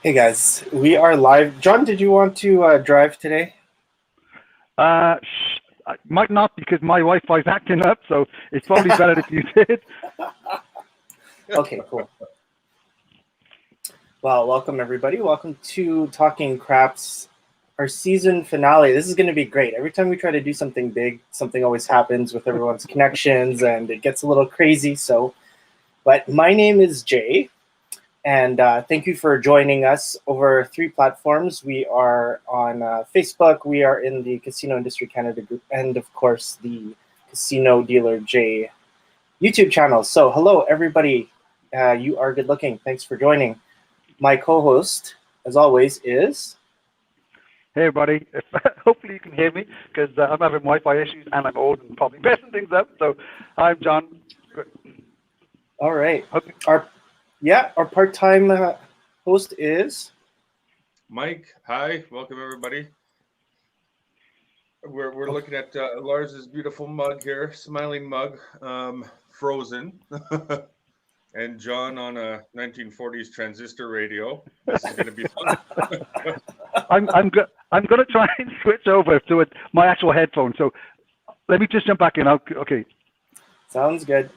Hey guys, we are live. John, did you want to drive today? I might not because my Wi-Fi's acting up, so it's probably better if you did. Okay, cool. Well, welcome everybody. Welcome to Talking Craps, our season finale. This is going to be great. Every time we try to do something big, something always happens with everyone's connections, and it gets a little crazy. But my name is Jay. And thank you for joining us over 3 platforms. We are on Facebook, we are in the Casino Industry Canada group, and of course the Casino Dealer J YouTube channel. So hello everybody, you are good looking. Thanks for joining. My co-host, as always, is... Hey everybody, hopefully you can hear me because I'm having Wi-Fi issues and I'm old and probably messing things up. So I'm John. Good. All right. Okay. Our part-time host is... Mike. Hi, welcome everybody. We're looking at Lars's beautiful mug here, smiling mug, frozen, and John on a 1940s transistor radio. This is going to be fun. I'm going to try and switch over to my actual headphone. So let me just jump back in. Okay. Sounds good.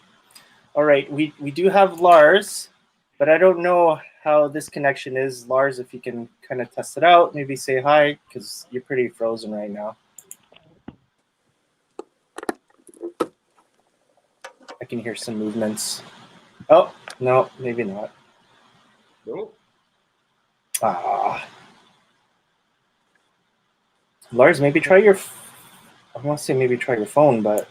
All right, we do have Lars. But I don't know how this connection is. Lars, if you can kind of test it out, maybe say hi, because you're pretty frozen right now. I can hear some movements. Oh, no, maybe not. Nope. Lars, maybe try your... I want to say maybe try your phone, but...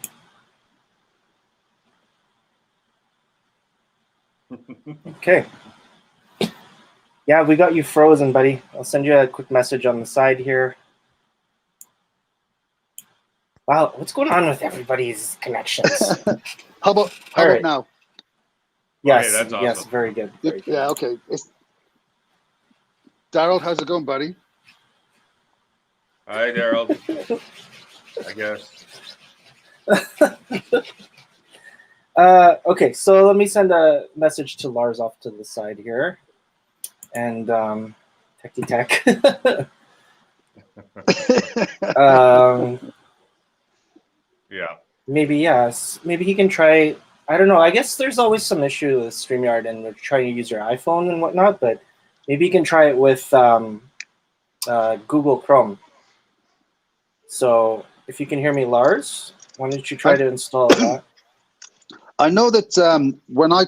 Okay. Yeah, we got you frozen, buddy. I'll send you a quick message on the side here. Wow, what's going on with everybody's connections? How about now? Yes, okay, that's awesome. Yes, very good. Very good. Yeah, okay. Daryl, how's it going, buddy? Hi, Daryl. I guess. Okay, so let me send a message to Lars off to the side here. And techie tech. Yeah. Maybe, yes. Maybe he can try. I don't know. I guess there's always some issue with StreamYard and trying to use your iPhone and whatnot, but maybe you can try it with Google Chrome. So if you can hear me, Lars, why don't you try to install that? I know that when I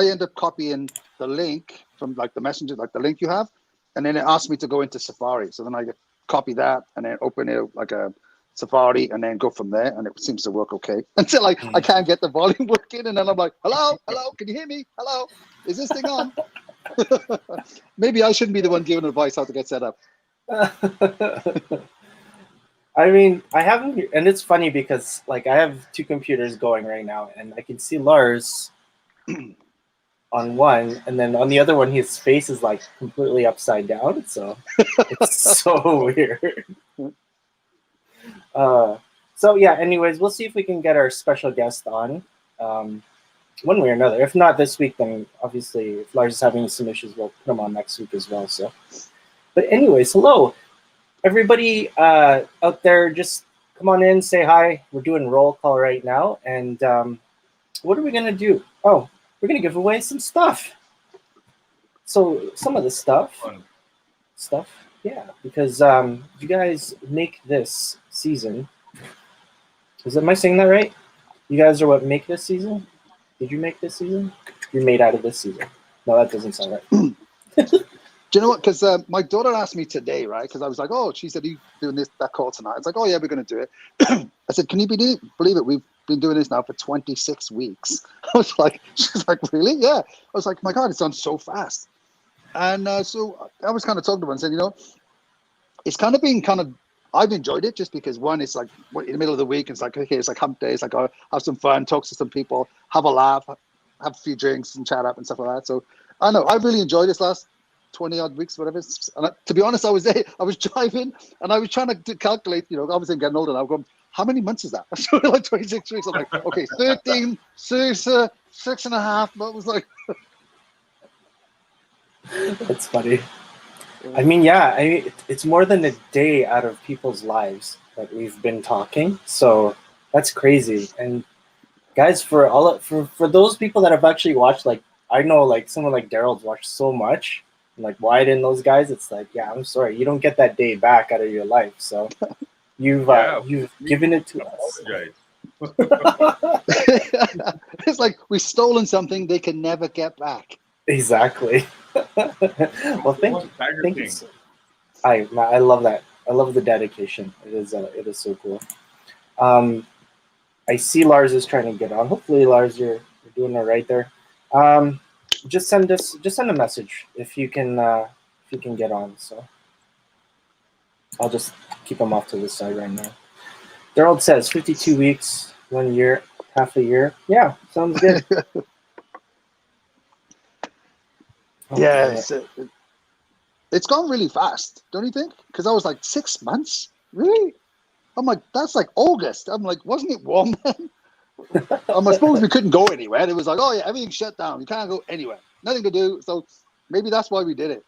end up copying the link from like the messenger, like the link you have, and then it asks me to go into Safari. So then I copy that and then open it like a Safari and then go from there, and it seems to work okay until I can't get the volume working, and then I'm like, hello, can you hear me? Hello, is this thing on? Maybe I shouldn't be the one giving advice how to get set up. I mean, I haven't, and it's funny because like I have 2 computers going right now, and I can see Lars on one, and then on the other one, his face is like completely upside down. So it's so weird. So yeah. Anyways, we'll see if we can get our special guest on, one way or another. If not this week, then obviously if Lars is having some issues, we'll put him on next week as well. So, but anyways, hello. Everybody out there, just come on in, say hi. We're doing roll call right now. And what are we going to do? Oh, we're going to give away some stuff. So some of the stuff, yeah, because you guys make this season. Am I saying that right? You guys are what make this season? Did you make this season? You're made out of this season. No, that doesn't sound right. Do you know what? Because my daughter asked me today, right? Because I was like, oh, she said, are you doing that call tonight? It's like, oh, yeah, we're going to do it. I said, can you believe it? We've been doing this now for 26 weeks. I was like, she's like, really? Yeah. I was like, my God, it's done so fast. And so I was kind of talking to her and said, it's kind of been I've enjoyed it just because one, it's like in the middle of the week. It's like, okay, it's like hump day. It's like, I'll have some fun, talk to some people, have a laugh, have a few drinks and chat up and stuff like that. So I know I've really enjoyed this last 20 odd weeks, whatever. And to be honest, I was driving and I was trying to calculate, obviously I'm getting older now. I'm going, how many months is that? So like 26 weeks. I'm like, okay, 13, 6.5. But it was like, That's funny. I mean, yeah, it's more than a day out of people's lives that we've been talking. So that's crazy. And guys, for those people that have actually watched, like I know, like someone like Daryl's watched so much, like Wyatt and those guys. It's like, yeah, I'm sorry, you don't get that day back out of your life. So you've given it to us. it's like we've stolen something they can never get back. Exactly. Well, thank you. I love that. I love the dedication. It is so cool. I see Lars is trying to get on. Hopefully, Lars, you're doing all right there. Just send a message if you can get on. So I'll just keep him off to the side right now. Daryl says 52 weeks, 1 year, half a year. Yeah, sounds good. Yeah, it's gone really fast, don't you think? Because I was like 6 months, really? I'm like, that's like August. I'm like, wasn't it warm then? I suppose we couldn't go anywhere. It was like, oh yeah, everything's shut down. You can't go anywhere. Nothing to do. So maybe that's why we did it.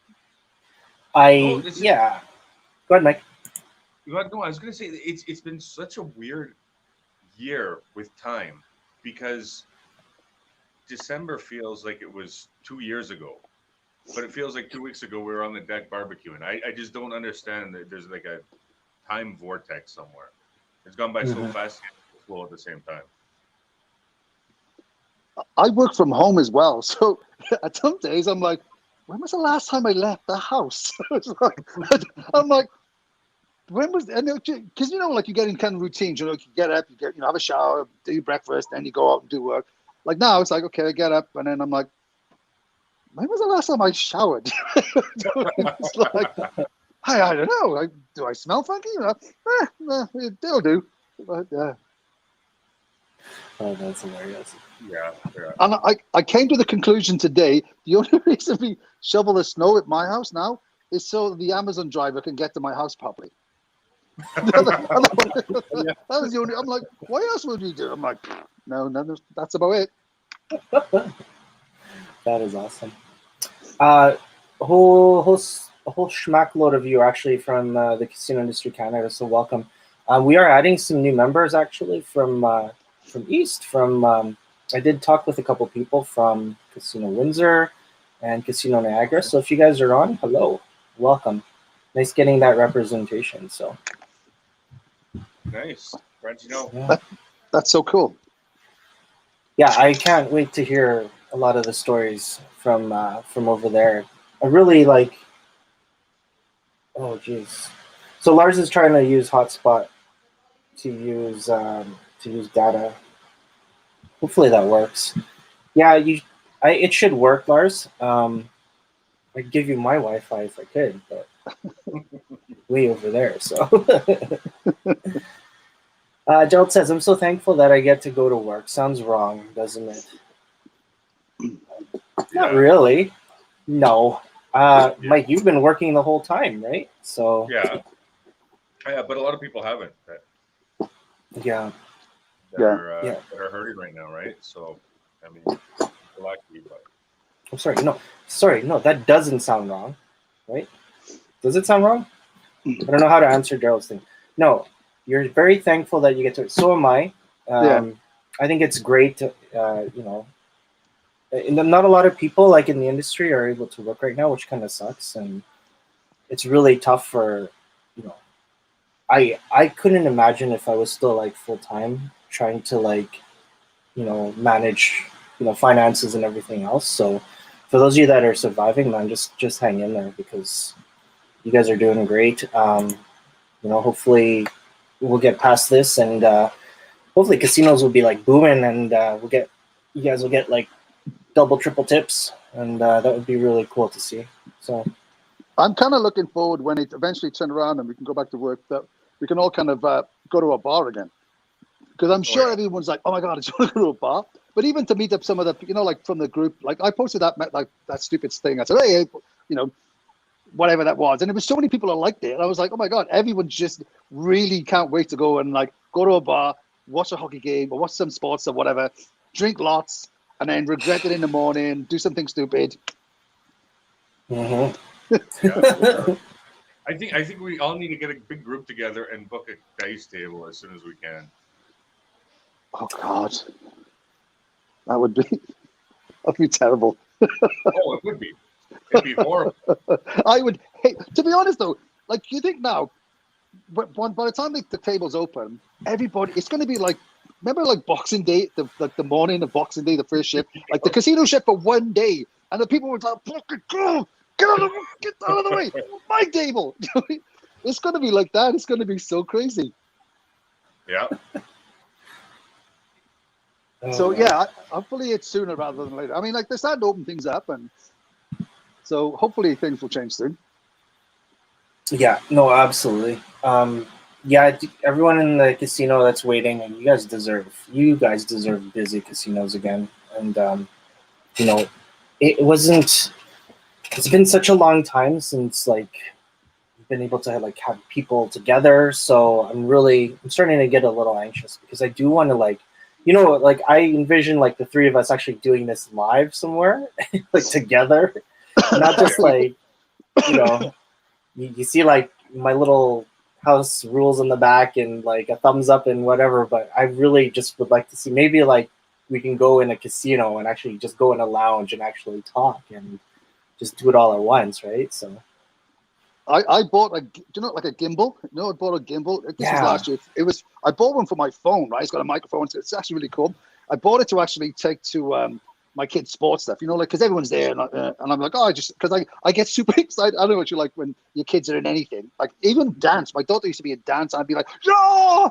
Yeah. Go ahead, Mike. No, I was going to say it's been such a weird year with time because December feels like it was 2 years ago, but it feels like 2 weeks ago we were on the deck barbecuing. I just don't understand that there's like a time vortex somewhere. It's gone by so fast and slow at the same time. I work from home as well, so at some days I'm like, when was the last time I left the house? I'm like, when was? Because like you get in kind of routines. You get up, have a shower, do your breakfast, then you go out and do work. Like now, it's like, okay, I get up, and then I'm like, when was the last time I showered? It's like, I don't know. Do I smell funky? It'll do. But, Oh, that's hilarious. Yeah. And I came to the conclusion today, the only reason we shovel the snow at my house now is so the Amazon driver can get to my house properly. That was the only. I'm like, why else would we do? I'm like, no, that's about it. That is awesome. A whole schmack load of you are actually from the Casino Industry Canada, so welcome. We are adding some new members actually from East. I did talk with a couple people from Casino Windsor and Casino Niagara. So if you guys are on, hello, welcome. Nice getting that representation. So nice. Glad you know. Yeah. That's so cool. Yeah, I can't wait to hear a lot of the stories from over there. I really like. Oh geez. So Lars is trying to use Hotspot to use data. Hopefully that works. Yeah, it should work, Lars. I'd give you my Wi-Fi if I could, but way over there. So, Gerald says, "I'm so thankful that I get to go to work." Sounds wrong, doesn't it? Not really. No. Mike, you've been working the whole time, right? So yeah, but a lot of people haven't. Yeah. That are hurting right now, right? So, I mean, we're lucky, but I'm sorry. No, that doesn't sound wrong, right? Does it sound wrong? I don't know how to answer Daryl's thing. No, you're very thankful that you get to. So am I. I think it's great to, not a lot of people like in the industry are able to work right now, which kind of sucks, and it's really tough for, I couldn't imagine if I was still like full time trying to manage finances and everything else. So for those of you that are surviving, man, just hang in there because you guys are doing great. Hopefully we'll get past this, and hopefully casinos will be like booming, and you guys will get like double, triple tips, and that would be really cool to see. So I'm kind of looking forward when it eventually turns around and we can go back to work, that we can all kind of go to a bar again. Because I'm sure everyone's like, oh my God, I just want to go to a bar. But even to meet up some of the, like from the group, like I posted that stupid thing. I said, hey, whatever that was. And there was so many people that liked it. And I was like, oh my God, everyone just really can't wait to go and like go to a bar, watch a hockey game, or watch some sports or whatever, drink lots, and then regret it in the morning, do something stupid. Mhm. Yeah. I think we all need to get a big group together and book a dice table as soon as we can. Oh God, that would be that'd be terrible. Oh, it would be. It'd be horrible. I would hate. To be honest, though, like you think now, but by the time the table's open, everybody it's going to be like. Remember, like Boxing Day, the morning of Boxing Day, the first shift, like the casino shift for one day, and the people were like, "Fucking go, get out of the way, my table." It's going to be like that. It's going to be so crazy. Yeah. So man. yeah, hopefully it's sooner rather than later. I mean, like they're starting to open things up, and so hopefully things will change soon. Yeah, no, absolutely. Yeah, everyone in the casino that's waiting, and you guys deserve busy casinos again. And you know, it wasn't. It's been such a long time since like we've been able to like have people together. So I'm starting to get a little anxious because I do want to like, like I envision like the three of us actually doing this live somewhere, like together, not just like you know you see like my little house rules in the back and like a thumbs up and whatever, but I really just would like to see maybe like we can go in a casino and actually just go in a lounge and actually talk and just do it all at once, right? So I bought like a gimbal. I bought a gimbal. This was yeah. last year. I bought one for my phone. Right, it's got a microphone. So it's actually really cool. I bought it to actually take to my kids' sports stuff. Like because everyone's there, and I'm like, oh, because I get super excited. I don't know what you like when your kids are in anything. Like even dance. My daughter used to be in dance, and I'd be like, yeah.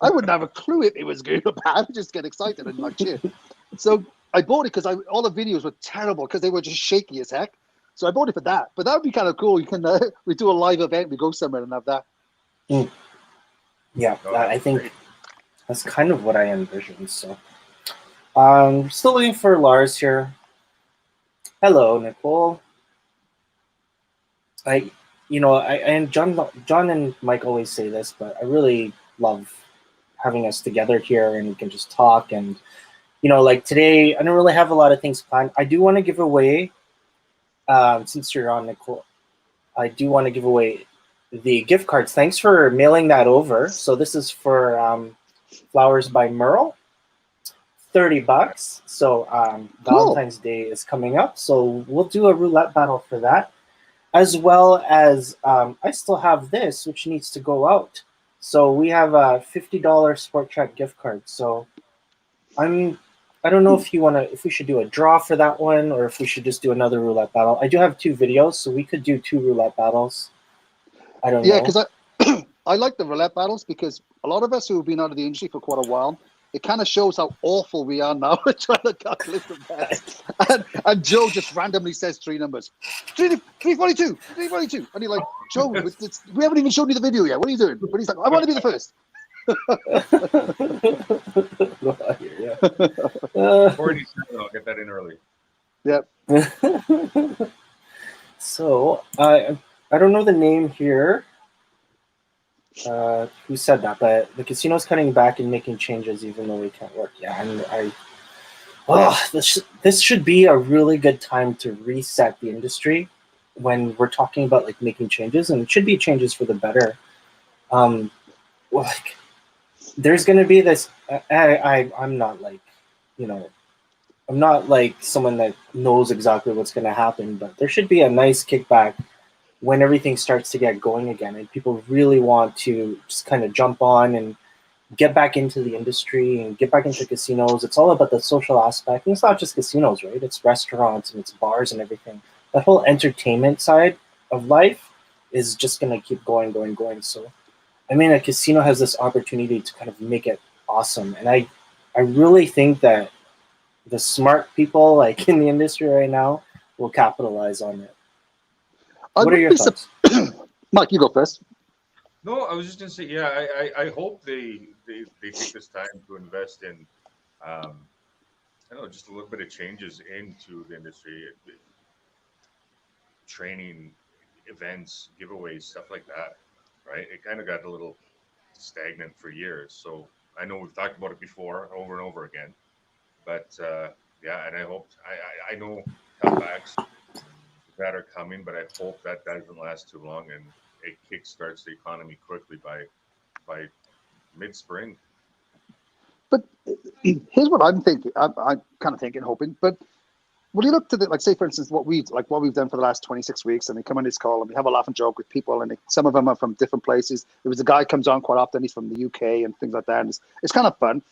I wouldn't have a clue if it was good or bad. I'd just get excited and like cheer. So I bought it because all the videos were terrible because they were just shaky as heck. So I bought it for that. But that would be kind of cool. You can we do a live event, we go somewhere and have that. Mm. Yeah, No, I that's think great. that's kind of what I envisioned. So still waiting for Lars here. Hello, Nicole. I and John and Mike always say this, but I really love having us together here and we can just talk and like today I don't really have a lot of things planned. I do want to give away since you're on, Nicole, I do want to give away the gift cards. Thanks for mailing that over. So this is for Flowers by Merle, $30. So Cool. Valentine's Day is coming up, so we'll do a roulette battle for that, as well as I still have this, which needs to go out. So we have a $50 Sport Track gift card. So I don't know if we should do a draw for that one or if we should just do another roulette battle. I do have two videos, so we could do two roulette battles. I don't Yeah, know. because I like the roulette battles because a lot of us who have been out of the industry for quite a while, it kind of shows how awful we are now at trying to calculate the bets. And Joe just randomly says three numbers. 342, 342. And you're like, Joe, we haven't even shown you the video yet. What are you doing? But he's like, I want to be the first. Yeah. 47. I'll get that in early. Yeah. So I don't know the name here. Who said that? But the casino's cutting back and making changes, even though we can't work. Yeah, and this should be a really good time to reset the industry when we're talking about like making changes, and it should be changes for the better. Like there's gonna be this. I'm not like, you know, I'm not like someone that knows exactly what's gonna happen, but there should be a nice kickback when everything starts to get going again and people really want to just kind of jump on and get back into the industry and get back into casinos. It's all about the social aspect. And it's not just casinos, right? It's restaurants and it's bars and everything. That whole entertainment side of life is just going to keep going, going, going. So, I mean, a casino has this opportunity to kind of make it awesome. And I really think that the smart people like in the industry right now will capitalize on it. I What are wouldn't your be thoughts? Mike, you go first. No, I was just gonna say, yeah, I hope they take this time to invest in, I don't know, just a little bit of changes into the industry, training, events, giveaways, stuff like that, right? It kind of got a little stagnant for years. So I know we've talked about it before, over and over again. But yeah, and I know cutbacks that are coming, but I hope that doesn't last too long and it kickstarts the economy quickly by mid spring. But here's what I'm thinking. I'm kind of thinking, hoping. But when you look to the, like, say for instance, what we've done for the last 26 weeks, and we come on this call and we have a laugh and joke with people, and some of them are from different places. There was a guy comes on quite often. He's from the UK and things like that. And it's kind of fun.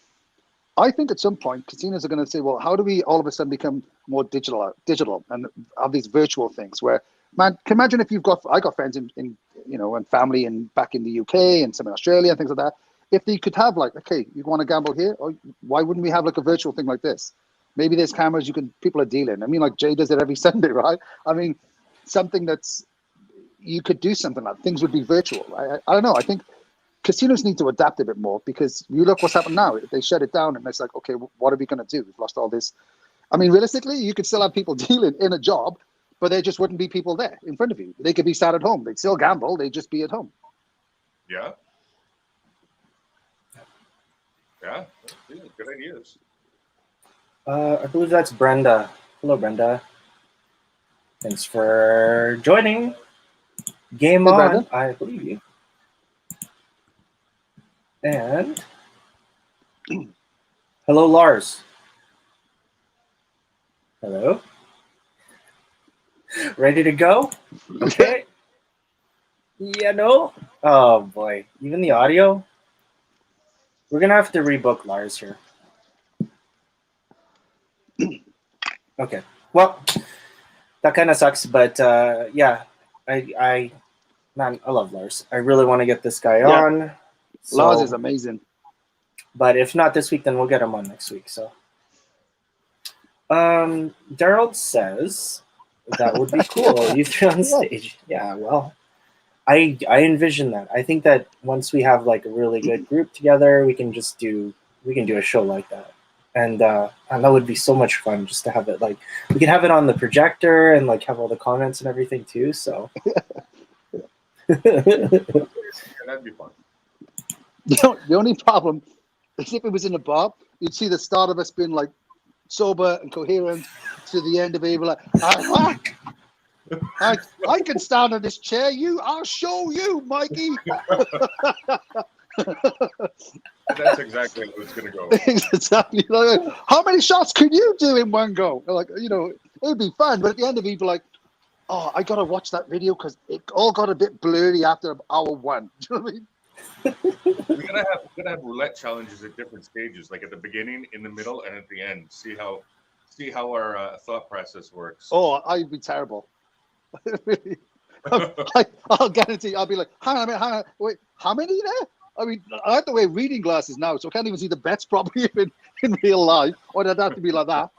I think at some point casinos are going to say, well, how do we all of a sudden become more digital and have these virtual things where, man, can you imagine if I got friends in and family back in the UK and some in Australia and things like that. If they could have like, okay, you want to gamble here, or why wouldn't we have like a virtual thing like this? Maybe there's cameras people are dealing. I mean, like Jay does it every Sunday, right? I mean, something that's, you could do something like things would be virtual. I don't know. I think casinos need to adapt a bit more, because you look what's happened now. They shut it down and it's like, okay, what are we going to do? We've lost all this. I mean, realistically, you could still have people dealing in a job, but there just wouldn't be people there in front of you. They could be sat at home. They'd still gamble. They'd just be at home. Yeah. Yeah. Good ideas. I believe that's Brenda. Hello, Brenda. Thanks for joining. Game Hey, on. Brenda. I believe you. And hello, Lars. Hello. Ready to go? Okay. Yeah, no? Oh, boy. Even the audio? We're going to have to rebook Lars here. Okay. Well, that kind of sucks, but yeah, I love Lars. I really want to get this guy on. So, Lars is amazing. But if not this week, then we'll get him on next week. So, Daryl says that would be cool. You three on stage. Yeah, well, I envision that. I think that once we have like a really good group together, we can do a show like that. And that would be so much fun just to have it, like, we can have it on the projector and like have all the comments and everything too. So Yeah, that'd be fun. The only problem is if it was in a bar, you'd see the start of us being like sober and coherent to the end of it, like, I can stand on this chair. I'll show you, Mikey. That's exactly how it's going to go. Exactly. Like, how many shots could you do in one go? Like, it'd be fun, but at the end of it, you'd be like, oh, I gotta watch that video because it all got a bit blurry after hour one. Do you know what I mean? We're gonna have roulette challenges at different stages, like at the beginning, in the middle, and at the end. See how our thought process works. Oh, I'd be terrible. I'll guarantee. I'll be like, hang on, wait, how many there? I mean, I have to wear reading glasses now, so I can't even see the bets probably in real life, or it'd have to be like that.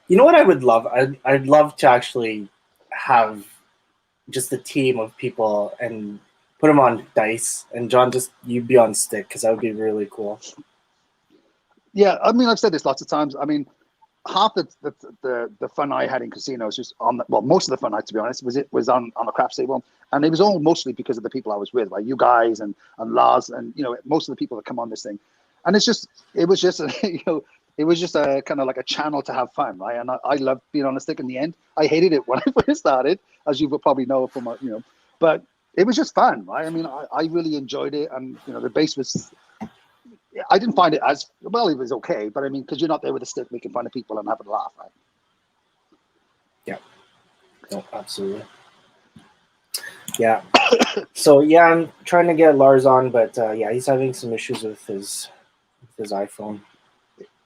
You know what I would love? I'd love to actually have just a team of people and put them on dice, and John, just you'd be on stick, because that would be really cool. Yeah, I mean, I've said this lots of times. I mean, half the fun I had in casinos was most of the fun, to be honest, was on a craps table, and it was all mostly because of the people I was with, like you guys and Lars, and most of the people that come on this thing, and it was just a kind of like a channel to have fun, right? And I loved being on the stick in the end. I hated it when I first started, as you would probably know from but it was just fun, right? I mean, I really enjoyed it, and the base was. I didn't find it as well. It was okay, but I mean, because you're not there with a stick making fun of people and having a laugh, right? Yeah. No, absolutely. Yeah. So yeah, I'm trying to get Lars on, but yeah, he's having some issues with his iPhone.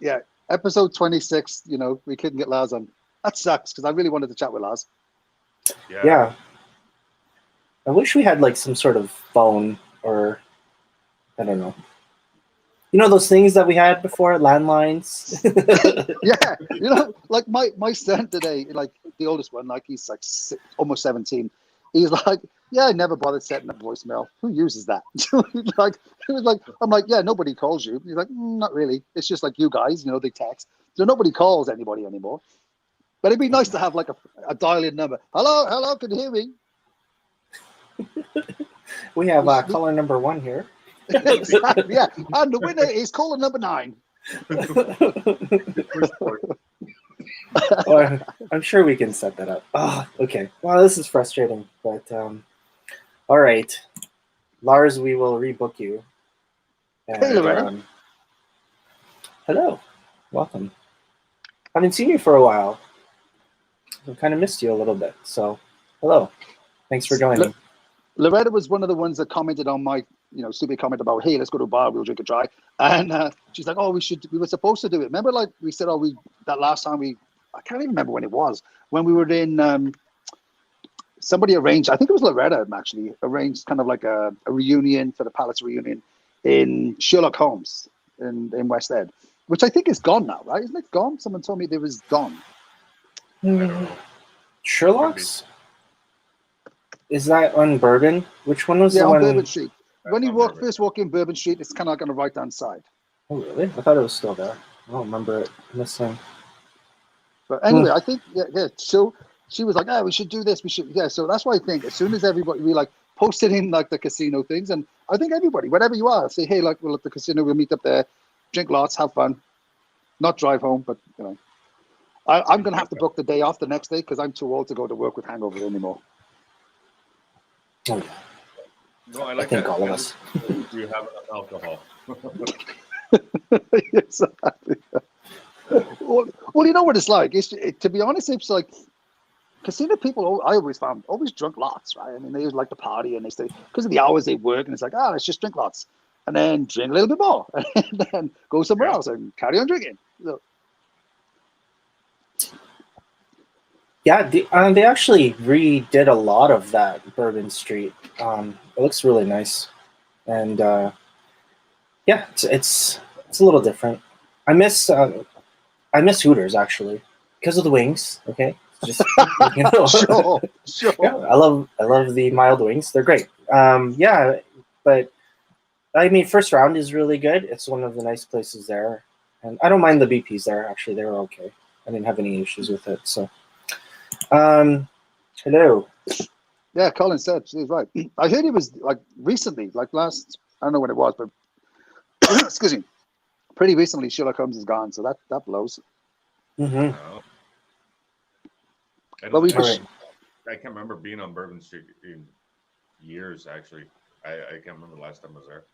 Yeah, episode 26. We couldn't get Lars on. That sucks, because I really wanted to chat with Lars. Yeah. I wish we had like some sort of phone, or I don't know. Those things that we had before, landlines? Yeah, like my son today, like the oldest one, like he's like almost 17. He's like, yeah, I never bothered setting a voicemail. Who uses that? Like, it was like, I'm like, yeah, nobody calls you. He's like, not really. It's just like you guys, they text. So nobody calls anybody anymore. But it'd be nice to have like a dial-in number. Hello, can you hear me? We have caller number 1 here. Exactly, yeah. And the winner is caller number 9. Oh, I'm sure we can set that up. Oh, okay. Well, this is frustrating, but all right, Lars, we will rebook you. Hey, Loretta. Hello, welcome. Haven't seen you for a while. I kind of missed you a little bit. So, hello. Thanks for joining. Loretta was one of the ones that commented on my, stupid comment about, hey, let's go to a bar, we'll drink a dry. And she's like, oh, we were supposed to do it. Remember, like we said, that last time I can't even remember when it was, when we were in, somebody arranged, I think it was Loretta actually, arranged kind of like a reunion for the Palace reunion in Sherlock Holmes in West End, which I think is gone now, right? Isn't it gone? Someone told me it was gone. Sherlock's? Is that on Bourbon? Which one was the one? On Bourbon Street. When you first walk in Bourbon Street, it's kind of like on the right-hand side. Oh, really? I thought it was still there. I don't remember it missing. But anyway, I think, yeah. So she was like, oh, we should do this. We should, yeah. So that's why I think as soon as everybody, we like posted in like the casino things. And I think everybody, whatever you are, say, hey, like we're at the casino, we'll meet up there, drink lots, have fun, not drive home. But, I'm going to have to book the day off the next day because I'm too old to go to work with hangovers anymore. Oh, yeah. No, I think all of us. You have enough alcohol. Exactly. Well, you know what it's like. To be honest, it's like casino people. I always found drunk lots, right? I mean, they like to party and they stay because of the hours they work, and it's like, let's just drink lots, and then drink a little bit more, and then go somewhere else and carry on drinking. So. Yeah, they actually redid a lot of that Bourbon Street. It looks really nice, and yeah, it's a little different. I miss Hooters actually because of the wings. Okay, just sure. Yeah, I love the mild wings. They're great. Yeah, but I mean, First Round is really good. It's one of the nice places there, and I don't mind the BPs there. Actually, they were okay. I didn't have any issues with it. So. Hello. Yeah, Colin said he was right. I heard it was like recently, like last, I don't know when it was, but excuse me, pretty recently Sherlock Holmes is gone, so that blows. Mm-hmm. I can't remember being on Bourbon Street in years. Actually, I can't remember the last time I was there.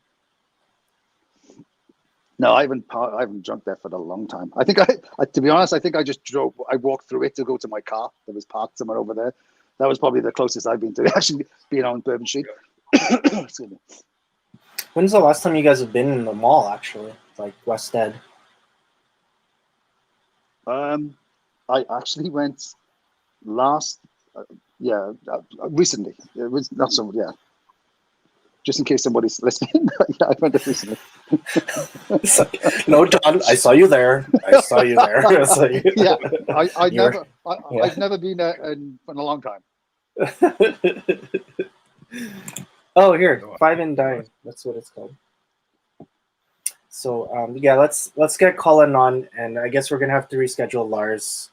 No, I haven't drunk there for a long time. I think to be honest, I think I just I walked through it to go to my car that was parked somewhere over there. That was probably the closest I've been to actually being on Bourbon Street. Excuse me. When's the last time you guys have been in the mall, actually? Like West End? I actually went recently. It was not so, yeah. Just in case somebody's listening. Yeah, I went there recently. No, John, I saw you there. Yeah, I've never been there in a long time. Oh, here, Five and Dine. That's what it's called. So, yeah, let's get Colin on, and I guess we're gonna have to reschedule Lars,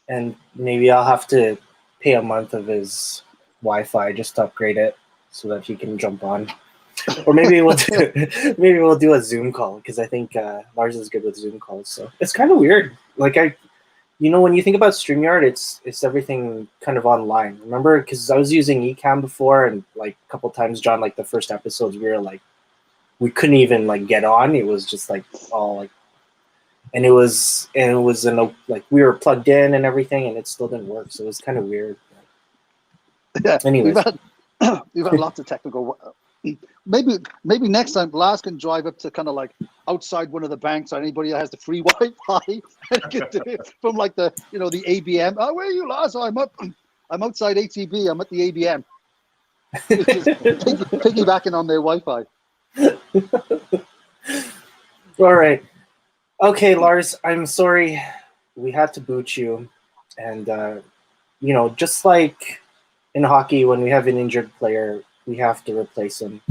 and maybe I'll have to pay a month of his Wi-Fi just to upgrade it so that he can jump on. Or maybe we'll do a Zoom call because I think Lars is good with Zoom calls. So it's kind of weird. Like when you think about StreamYard, it's everything kind of online. Remember, because I was using Ecamm before, and like a couple times, John, like the first episodes, we couldn't even like get on. It was just like all like, and it was like we were plugged in and everything, and it still didn't work. So it was kind of weird. Yeah. Anyways. We've had lots of technical. Maybe next time Lars can drive up to kind of like outside one of the banks, or anybody that has the free Wi-Fi and can do it from like the the ABM. Oh, where are you, Lars? Oh, I'm outside ATB. I'm at the ABM. Just piggybacking on their Wi-Fi. All right. Okay, Lars. I'm sorry we had to boot you, and just like in hockey, when we have an injured player, we have to replace him.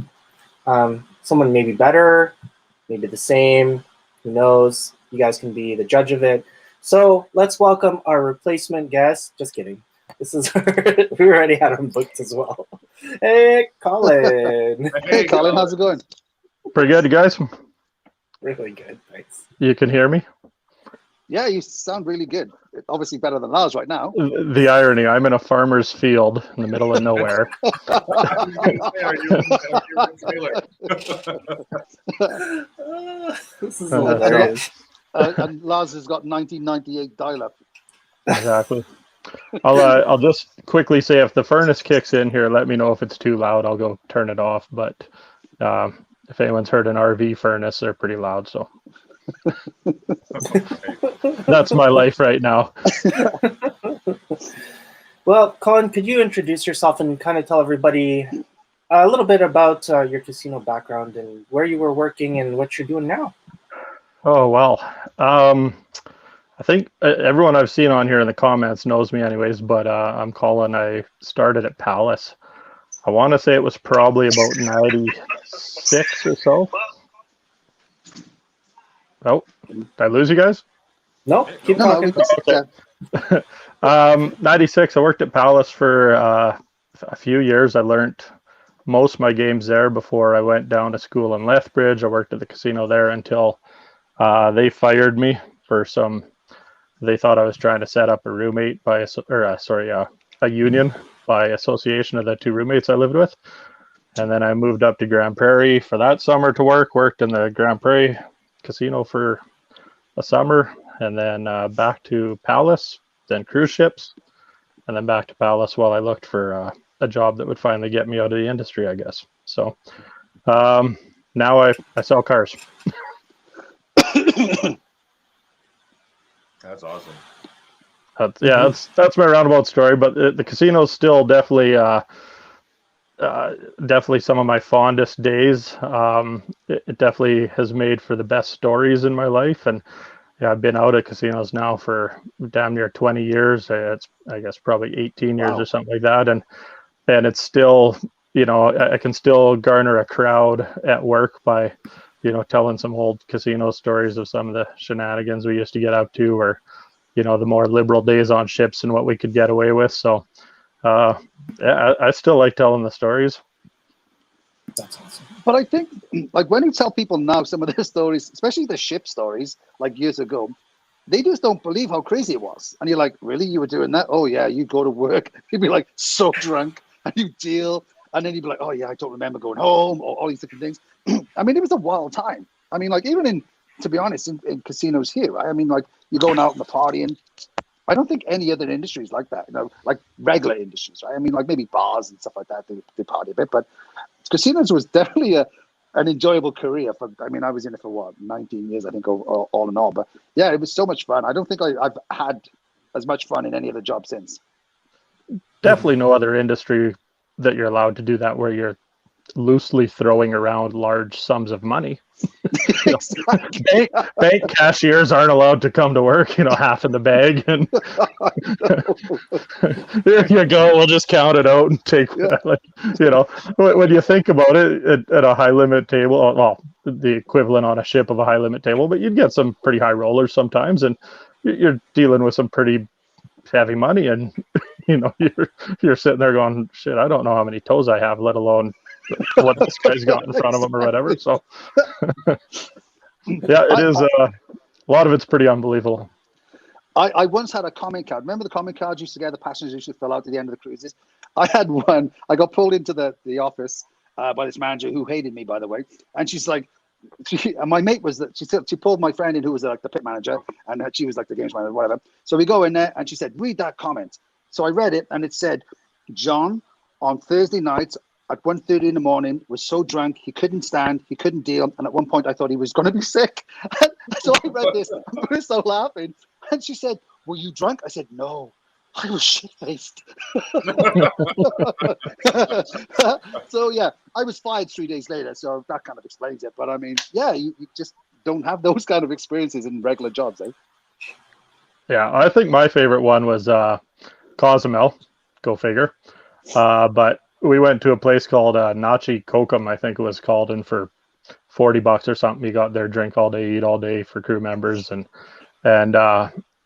Someone maybe better, maybe the same. Who knows? You guys can be the judge of it. So let's welcome our replacement guest. Just kidding. This is we already had him booked as well. Hey, Colin. Hey, Colin, how's it going? Pretty good, you guys. Really good, thanks. You can hear me? Yeah, you sound really good. Obviously better than Lars right now. The irony, I'm in a farmer's field in the middle of nowhere. This is hilarious. And Lars has got 1998 dial-up. Exactly. I'll just quickly say, if the furnace kicks in here, let me know if it's too loud. I'll go turn it off. But if anyone's heard an RV furnace, they're pretty loud. So that's my life right now. Well, Colin, could you introduce yourself and kind of tell everybody a little bit about your casino background and where you were working and what you're doing now? Oh, well. I think everyone I've seen on here in the comments knows me anyways, but I'm Colin. I started at Palace. I want to say it was probably about 96 or so. Oh, did I lose you guys? No, keep talking. No, 96, I worked at Palace for a few years. I learned most of my games there before I went down to school in Lethbridge. I worked at the casino there until they fired me for they thought I was trying to set up a roommate a union by association of the two roommates I lived with. And then I moved up to Grand Prairie for that summer to worked in the Grand Prairie casino for a summer, and then back to Palace, then cruise ships, and then back to Palace while I looked for a job that would finally get me out of the industry, I guess. So now I sell cars. That's awesome. That's my roundabout story. But the casino's still definitely some of my fondest days. It definitely has made for the best stories in my life, and yeah, I've been out at casinos now for damn near 20 years. It's, I guess, probably 18 years or something like that, and it's still, I can still garner a crowd at work by, telling some old casino stories of some of the shenanigans we used to get up to, or the more liberal days on ships and what we could get away with. So I still like telling the stories. That's awesome. But I think, like, when you tell people now some of their stories, especially the ship stories, like years ago, they just don't believe how crazy it was. And you're like, really? You were doing that? Oh, yeah, you go to work. You'd be like so drunk and you deal. And then you'd be like, oh, yeah, I don't remember going home, or all these different things. I mean, it was a wild time. I mean, like, even to be honest, in casinos here, right? I mean, like, you're going out and the partying. I don't think any other industries like that, like regular industries, right? I mean, like maybe bars and stuff like that, they party a bit, but casinos was definitely an enjoyable career. I was in it for 19 years, I think, all in all. But yeah, it was so much fun. I don't think I've had as much fun in any other job since. Definitely no other industry that you're allowed to do that where you're loosely throwing around large sums of money. Exactly. bank cashiers aren't allowed to come to work, half in the bag, and there you go, we'll just count it out and take when you think about it, at a high limit table, well, the equivalent on a ship of a high limit table, but you'd get some pretty high rollers sometimes, and you're dealing with some pretty heavy money, and you're sitting there going, shit, I don't know how many toes I have, let alone what this guy's got in front of him or whatever. So yeah, it is a lot of it's pretty unbelievable. I once had a comment card. Remember the comment cards used to get the passengers used to fill out at the end of the cruises? I had one. I got pulled into the office by this manager who hated me, by the way. And she's like, my mate was that she pulled my friend in who was like the pit manager, and she was like the games manager, whatever. So we go in there and she said, read that comment. So I read it, and it said, John, on Thursday nights at 1:30 in the morning, was so drunk he couldn't stand, he couldn't deal, and at one point I thought he was going to be sick. So I read this, and we were so laughing. And she said, were you drunk? I said, no, I was shit-faced. So yeah, I was fired 3 days later, so that kind of explains it. But I mean, yeah, you just don't have those kind of experiences in regular jobs, eh? Yeah, I think my favorite one was Cozumel, go figure. But we went to a place called Nachi Kokum, I think it was called, and for $40 or something, you got there, drink all day, eat all day for crew members, and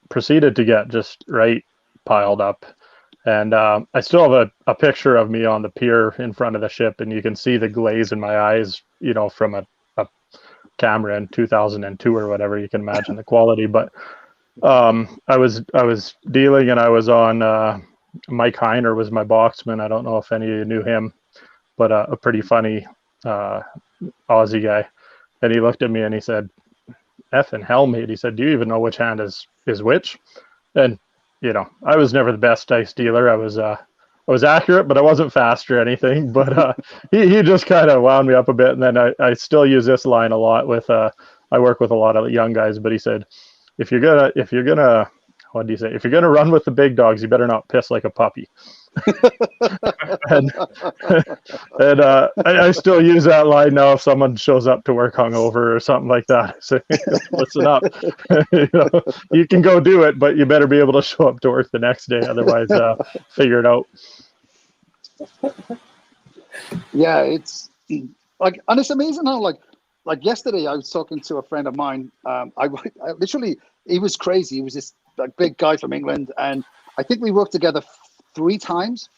proceeded to get just right piled up. And I still have a picture of me on the pier in front of the ship, and you can see the glaze in my eyes, from a camera in 2002 or whatever. You can imagine the quality. But I was dealing, and I was on Mike Heiner was my boxman. I don't know if any of you knew him, but a pretty funny Aussie guy. And he looked at me and he said, "Effing hell, mate." He said, "Do you even know which hand is which?" And I was never the best dice dealer. I was accurate, but I wasn't fast or anything. But he just kind of wound me up a bit. And then I still use this line a lot with I work with a lot of young guys. But he said, if you're gonna what do you say? If you're gonna run with the big dogs, you better not piss like a puppy. and I still use that line now if someone shows up to work hungover or something like that. I say, listen up. You can go do it, but you better be able to show up to work the next day. Otherwise, figure it out. Yeah, it's like, and it's amazing how like yesterday I was talking to a friend of mine. I literally, he was crazy. He was this like big guy from England, and I think we worked together 4 times.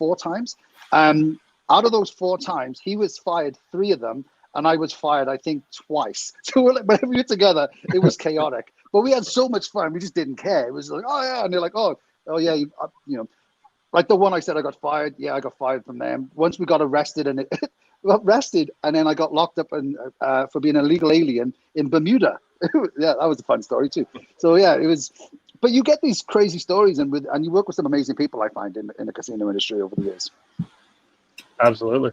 Out of those 4 times, he was fired 3 of them, and I was fired, I think, twice. So whenever we were together, it was chaotic. But we had so much fun, we just didn't care. It was like, oh yeah, and they're like, oh yeah, like the one I said I got fired. Yeah, I got fired from them. Once we got arrested, and got arrested, and then I got locked up for being an illegal alien in Bermuda. Yeah, that was a fun story too. So yeah, it was. But you get these crazy stories, and you work with some amazing people, I find, in the casino industry over the years. Absolutely.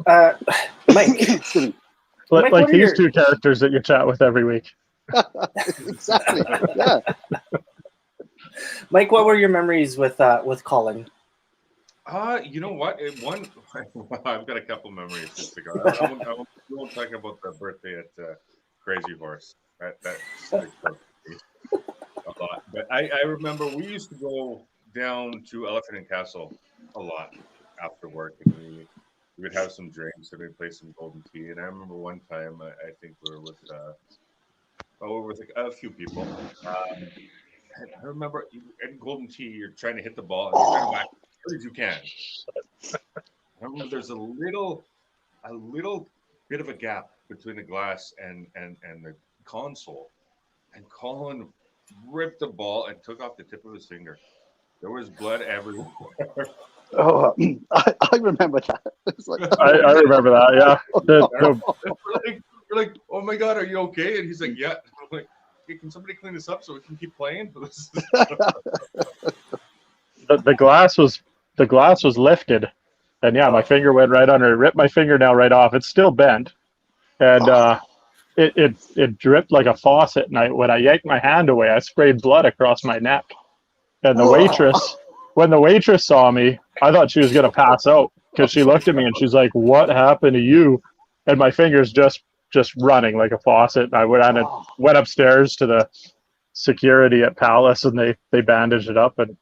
Mike. like these 2 characters that you chat with every week. Exactly. Yeah. Mike, what were your memories with Colin? You know what? I've got a couple memories just to go. I won't talk about the birthday at Crazy Horse. That sticks out to me a lot. But I remember we used to go down to Elephant and Castle a lot after work, and we would have some drinks and we'd play some Golden Tee. And I remember one time I think we were with a few people. I remember in Golden Tee, you're trying to hit the ball and you're trying to whack as hard as you can. I remember there's a little bit of a gap between the glass and the console, and Colin ripped the ball and took off the tip of his finger. There was blood everywhere. Oh, I remember that. It's like, I remember that. Yeah. We're like, oh my God, are you okay? And he's like, yeah. I'm like, hey, can somebody clean this up so we can keep playing? The glass was lifted, and yeah, my finger went right under. It ripped my fingernail right off. It's still bent, and it dripped like a faucet. And when I yanked my hand away, I sprayed blood across my neck. And when the waitress saw me, I thought she was gonna pass out because she looked at me and she's like, "What happened to you?" And my finger's just running like a faucet. I went upstairs to the security at Palace, and they bandaged it up, and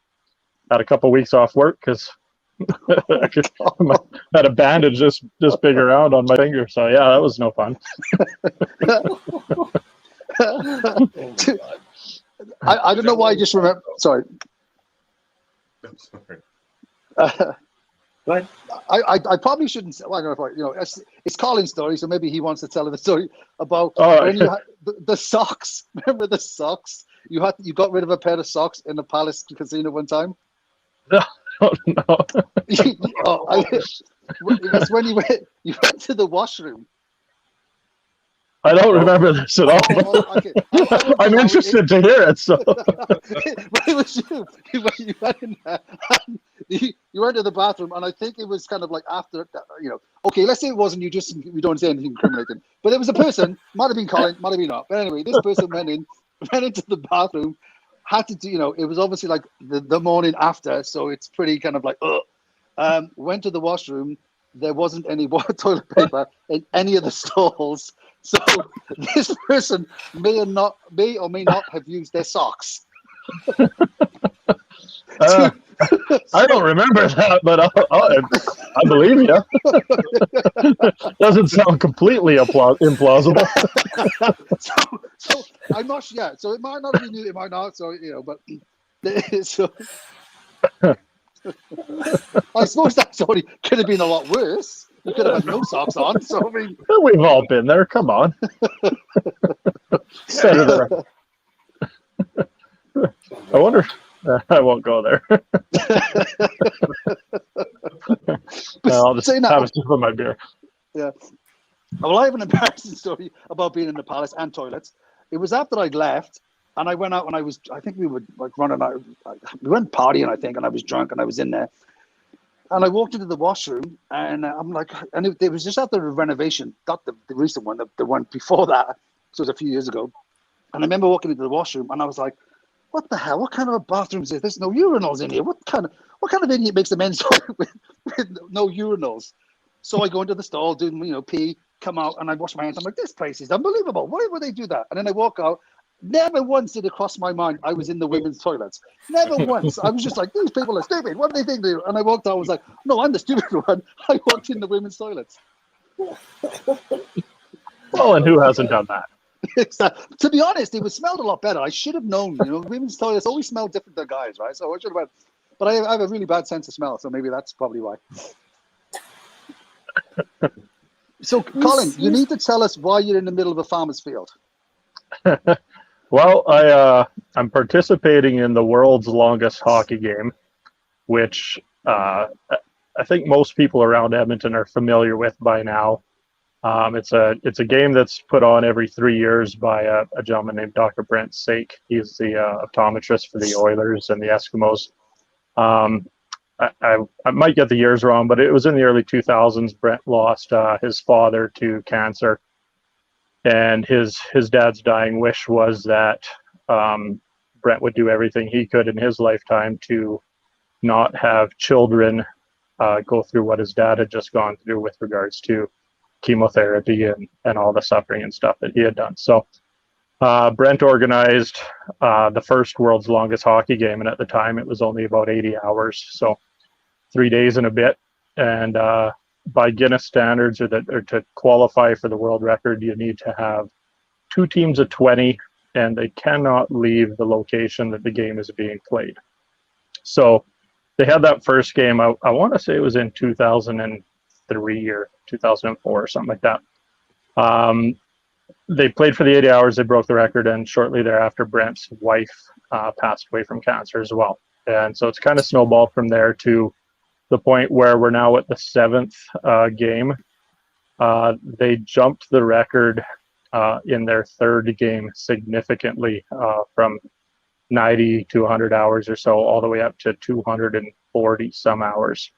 had a couple weeks off work because I had a bandage this big around on my finger. So yeah, that was no fun. I don't know why I just remember. Sorry. I'm sorry. Go ahead. I probably shouldn't say. Well, I don't know if it's Colin's story, so maybe he wants to tell the story about when you had the socks. Remember the socks? You got rid of a pair of socks in the Palace Casino one time. No. It was when you went to the washroom. I don't remember this at all. Okay. I'm interested to hear it. So it was you went in there. You went to the bathroom, and I think it was kind of like after, okay, let's say it wasn't you, just we don't say anything incriminating, but there was a person, might have been Colin, might have been not, but anyway, this person went into the bathroom, had to do, it was obviously like the morning after, so it's pretty kind of like, went to the washroom. There wasn't any toilet paper in any of the stalls, so this person may or may not have used their socks. I don't remember that, but I believe you. Doesn't sound completely implausible. So I'm not sure. Yeah, so it might not have been you, it might not. So but So I suppose that story could have been a lot worse. You could have had no socks on. So I mean, We've all been there. Come on. Senator. I wonder. I won't go there. I'll just saying have that, a sip of my beer. yeah. Well, I have an embarrassing story about being in the palace and toilets. It was after I'd left, and I went out, and I think we were like running out. We went partying, I think, and I was drunk, and I was in there. And I walked into the washroom, and I'm like, and it was just after the renovation, not the recent one, the one before that. So it was a few years ago. And I remember walking into the washroom, and I was like, what the hell? What kind of a bathroom is this? There's no urinals in here. What kind of idiot makes a men's toilet with no urinals? So I go into the stall, do pee, come out, and I wash my hands. I'm like, this place is unbelievable. Why would they do that? And then I walk out. Never once did it cross my mind I was in the women's toilets. Never once. I was just like, these people are stupid. What do they think? And I walked out. I was like, no, I'm the stupid one. I walked in the women's toilets. Well, and who hasn't done that? To be honest, it was smelled a lot better. I should have known. Women's toilets always smell different than guys, right? So I should have. But I have a really bad sense of smell, so maybe that's probably why. So, Colin, you need to tell us why you're in the middle of a farmer's field. Well, I'm participating in the world's longest hockey game, which I think most people around Edmonton are familiar with by now. It's a game that's put on every 3 years by a gentleman named Dr. Brent Sake. He's the optometrist for the Oilers and the Eskimos. I might get the years wrong, but it was in the early 2000s. Brent lost his father to cancer. And his dad's dying wish was that Brent would do everything he could in his lifetime to not have children go through what his dad had just gone through with regards to chemotherapy and all the suffering and stuff that he had done. So Brent organized the first world's longest hockey game, and at the time it was only about 80 hours, so 3 days and a bit. And by Guinness standards, or to qualify for the world record, you need to have 2 teams of 20, and they cannot leave the location that the game is being played. So they had that first game. I want to say it was in 2003 or 2004 or something like that. They played for the 80 hours. They broke the record, and shortly thereafter, Brent's wife passed away from cancer as well. And so it's kind of snowballed from there to the point where we're now at the 7th game. They jumped the record in their 3rd game significantly, from 90 to 100 hours or so, all the way up to 240 some hours.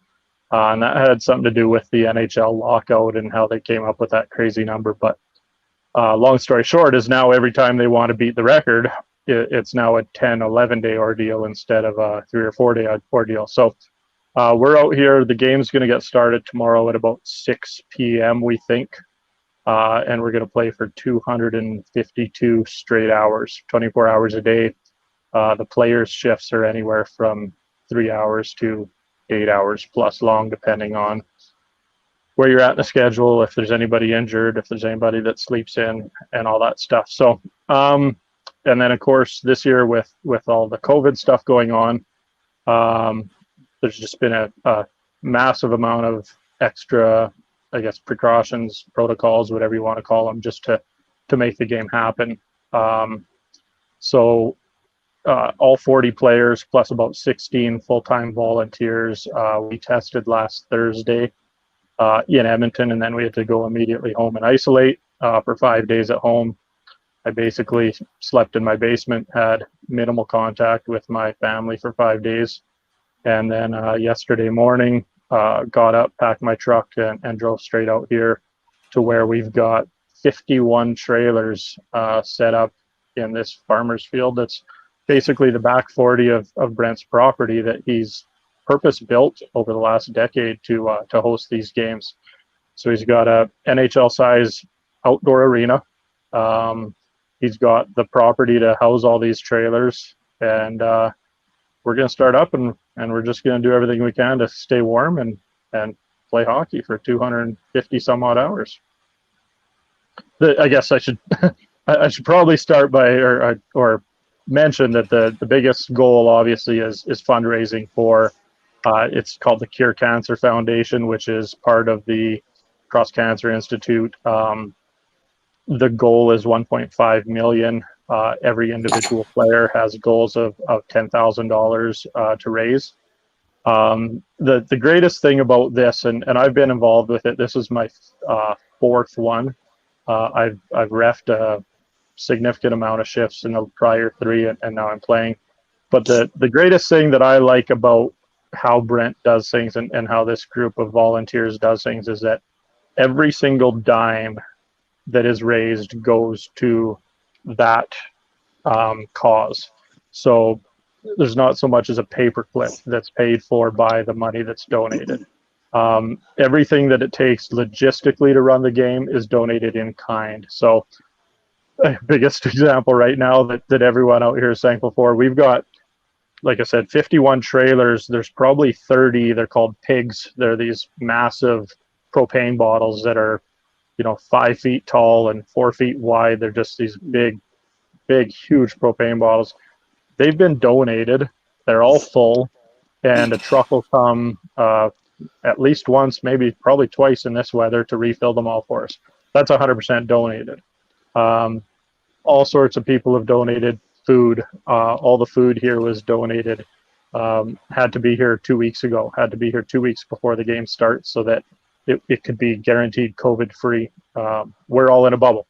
And that had something to do with the NHL lockout and how they came up with that crazy number. But long story short is now every time they want to beat the record, it's now a 10, 11-day ordeal instead of a 3 or 4-day ordeal. So we're out here. The game's going to get started tomorrow at about 6 p.m., we think. And we're going to play for 252 straight hours, 24 hours a day. The players' shifts are anywhere from 3 hours to 8 hours plus long, depending on where you're at in the schedule, if there's anybody injured, if there's anybody that sleeps in, and all that stuff. So, and then of course this year with all the COVID stuff going on, there's just been a massive amount of extra, I guess, precautions, protocols, whatever you want to call them, just to make the game happen. So all 40 players plus about 16 full-time volunteers, we tested last Thursday in Edmonton, and then we had to go immediately home and isolate for 5 days at home. I basically slept in my basement, had minimal contact with my family for 5 days. And then yesterday morning, got up, packed my truck, and drove straight out here to where we've got 51 trailers set up in this farmer's field. That's basically the back 40 of Brent's property that he's purpose built over the last decade to host these games. So he's got a NHL size outdoor arena. He's got the property to house all these trailers, and we're going to start up and we're just going to do everything we can to stay warm and play hockey for 250 some odd hours. I guess I should I should probably start by or mention that the biggest goal obviously is fundraising for it's called the Cure Cancer Foundation, which is part of the Cross Cancer Institute. The goal is 1.5 million. Every individual player has goals of $10,000 to raise. The greatest thing about this, and I've been involved with it, this is my fourth one. I've refed a significant amount of shifts in the prior three, and now I'm playing. But the greatest thing that I like about how Brent does things and how this group of volunteers does things is that every single dime that is raised goes to that cause. So there's not so much as a paperclip that's paid for by the money that's donated. Everything that it takes logistically to run the game is donated in kind. So biggest example right now that everyone out here is thankful for, we've got, like I said, 51 trailers. There's probably 30. They're called pigs. They're these massive propane bottles that are, 5 feet tall and 4 feet wide. They're just these big, huge propane bottles. They've been donated. They're all full, and a truck will come at least once, maybe probably twice in this weather to refill them all for us. That's 100% donated. All sorts of people have donated food. All the food here was donated. Had to be here 2 weeks ago. Had to be here 2 weeks before the game starts so that it could be guaranteed COVID-free. We're all in a bubble.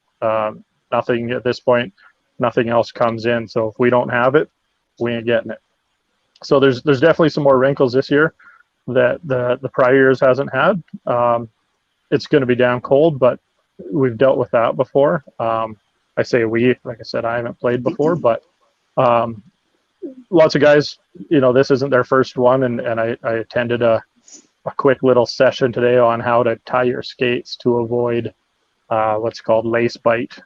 Nothing at this point, nothing else comes in. So if we don't have it, we ain't getting it. So there's definitely some more wrinkles this year that the prior years hasn't had. It's going to be damn cold, but we've dealt with that before. I say we, like I said, I haven't played before, but lots of guys, this isn't their first one, and I attended a quick little session today on how to tie your skates to avoid what's called lace bite,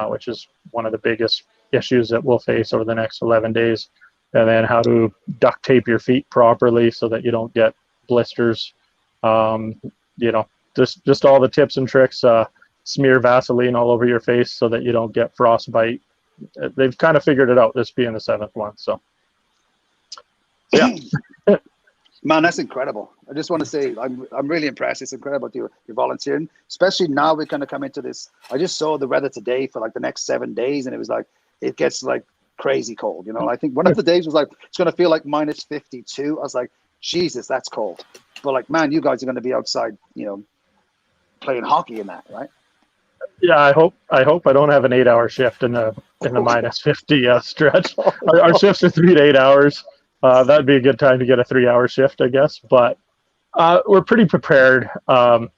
which is one of the biggest issues that we'll face over the next 11 days, and then how to duct tape your feet properly so that you don't get blisters. Just all the tips and tricks. Smear Vaseline all over your face so that you don't get frostbite. They've kind of figured it out, this being the 7th one. So yeah. Man, that's incredible. I just want to say I'm really impressed. It's incredible you're volunteering, especially now we're going to come into this. I just saw the weather today for like the next 7 days, and it was like it gets like crazy cold. I think one of the days was like it's going to feel like minus 52. I was like, Jesus, that's cold. But like, man, you guys are going to be outside, playing hockey in that, right? Yeah, I hope I don't have an 8-hour shift in the minus 50 stretch. Our shifts are 3 to 8 hours. That'd be a good time to get a 3-hour shift, I guess. But we're pretty prepared. I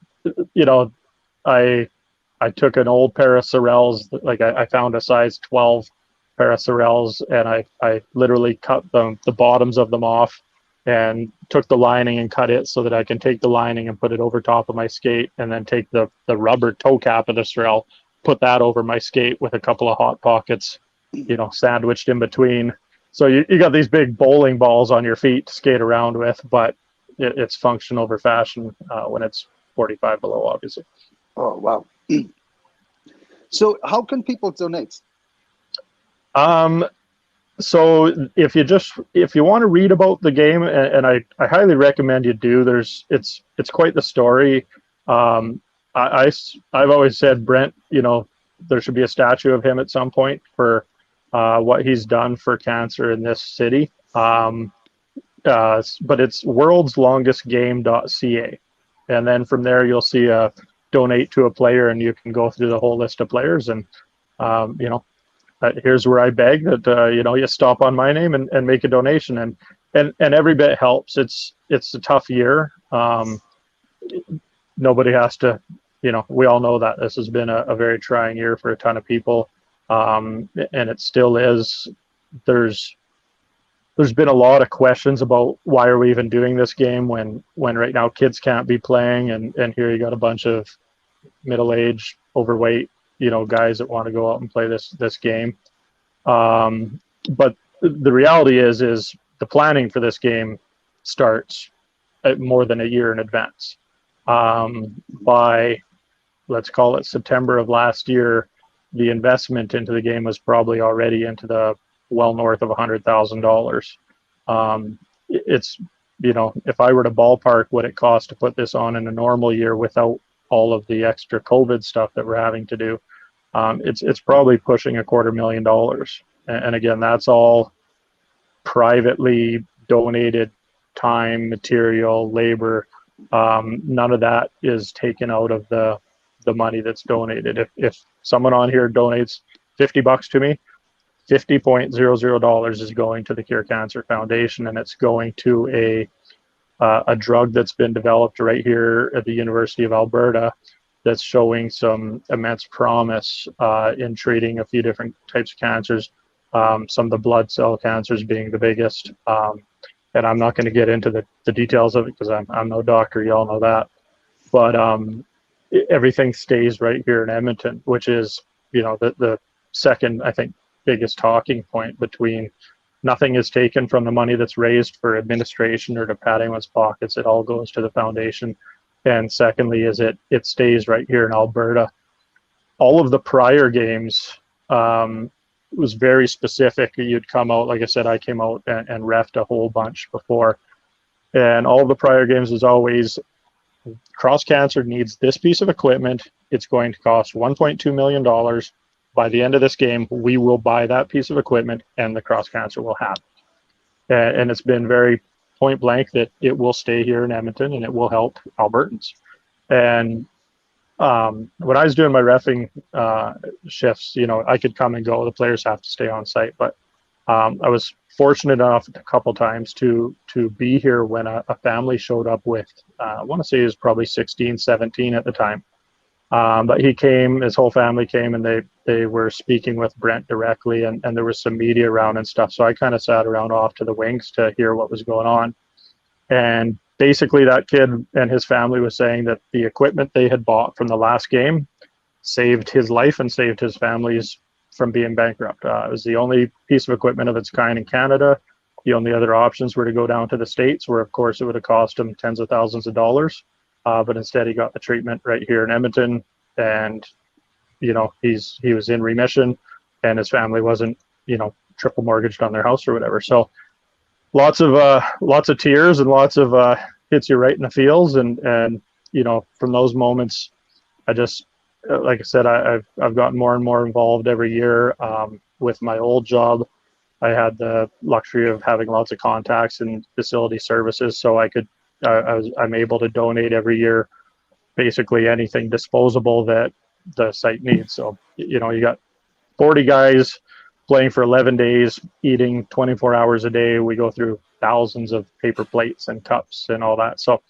took an old pair of Sorels, like I found a size 12 pair of Sorels, and I literally cut the bottoms of them off and took the lining and cut it so that I can take the lining and put it over top of my skate, and then take the rubber toe cap of the Sorel, put that over my skate with a couple of hot pockets, sandwiched in between. So you got these big bowling balls on your feet to skate around with, but it's function over fashion when it's 45 below, obviously. Oh, wow. So how can people donate? So if you want to read about the game, and I highly recommend you do, it's quite the story. I've always said, Brent, there should be a statue of him at some point for what he's done for cancer in this city. But it's worldslongestgame.ca. And then from there, you'll see a donate to a player, and you can go through the whole list of players. And, here's where I beg that, you stop on my name and make a donation. And every bit helps. It's a tough year. Nobody has to, we all know that this has been a very trying year for a ton of people. And it still is. There's been a lot of questions about why are we even doing this game when right now kids can't be playing, and here you got a bunch of middle-aged, overweight, guys that want to go out and play this game. But the reality is the planning for this game starts more than a year in advance. By, let's call it September of last year, the investment into the game was probably already into the well north of $100,000. It's, if I were to ballpark what it costs to put this on in a normal year without all of the extra COVID stuff that we're having to do, it's probably pushing $250,000. And again, that's all privately donated time, material, labor. None of that is taken out of the money that's donated. If someone on here donates $50 to me, $50.00 is going to the Cure Cancer Foundation, and it's going to a drug that's been developed right here at the University of Alberta that's showing some immense promise in treating a few different types of cancers, some of the blood cell cancers being the biggest. And I'm not going to get into the details of it because I'm no doctor, you all know that. But everything stays right here in Edmonton, which is, the second, I think, biggest talking point between nothing is taken from the money that's raised for administration or to pad anyone's pockets. It all goes to the foundation. And secondly, is it stays right here in Alberta. All of the prior games was very specific. You'd come out, like I said, I came out and reffed a whole bunch before. And all of the prior games was always, Cross Cancer needs this piece of equipment. It's going to cost $1.2 million. By the end of this game, we will buy that piece of equipment and the Cross Cancer will have it. And it's been very point blank that it will stay here in Edmonton and it will help Albertans. And when I was doing my reffing shifts, I could come and go. The players have to stay on site. But I was fortunate enough a couple times to be here when a family showed up with, I want to say he was probably 16, 17 at the time. But he came, his whole family came, and they were speaking with Brent directly, and there was some media around and stuff. So I kind of sat around off to the wings to hear what was going on. And basically that kid and his family was saying that the equipment they had bought from the last game saved his life and saved his family's from being bankrupt. It was the only piece of equipment of its kind in Canada. The only other options were to go down to the States, where of course it would have cost him tens of thousands of dollars. But instead he got the treatment right here in Edmonton, and he was in remission, and his family wasn't triple mortgaged on their house or whatever. So lots of tears and lots of hits you right in the feels, and from those moments, I just, like I said, I've gotten more and more involved every year. With my old job, I had the luxury of having lots of contacts in facility services, so I'm able to donate every year basically anything disposable that the site needs. So you got 40 guys playing for 11 days, eating 24 hours a day. We go through thousands of paper plates and cups and all that. So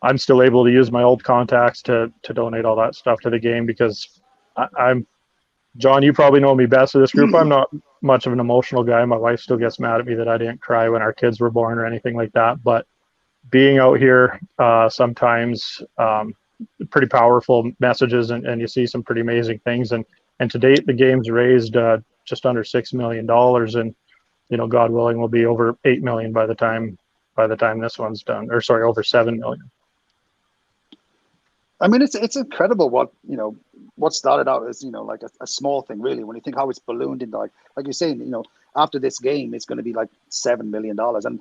I'm still able to use my old contacts to donate all that stuff to the game, because I'm John, you probably know me best of this group. I'm not much of an emotional guy. My wife still gets mad at me that I didn't cry when our kids were born or anything like that. But being out here, sometimes pretty powerful messages, and you see some pretty amazing things. And to date, the game's raised just under $6 million, and God willing, will be over 8 million by the time this one's done. Or sorry, over 7 million. I mean, it's incredible what started out as like a small thing, really, when you think how it's ballooned into like you're saying, after this game it's going to be like $7 million. And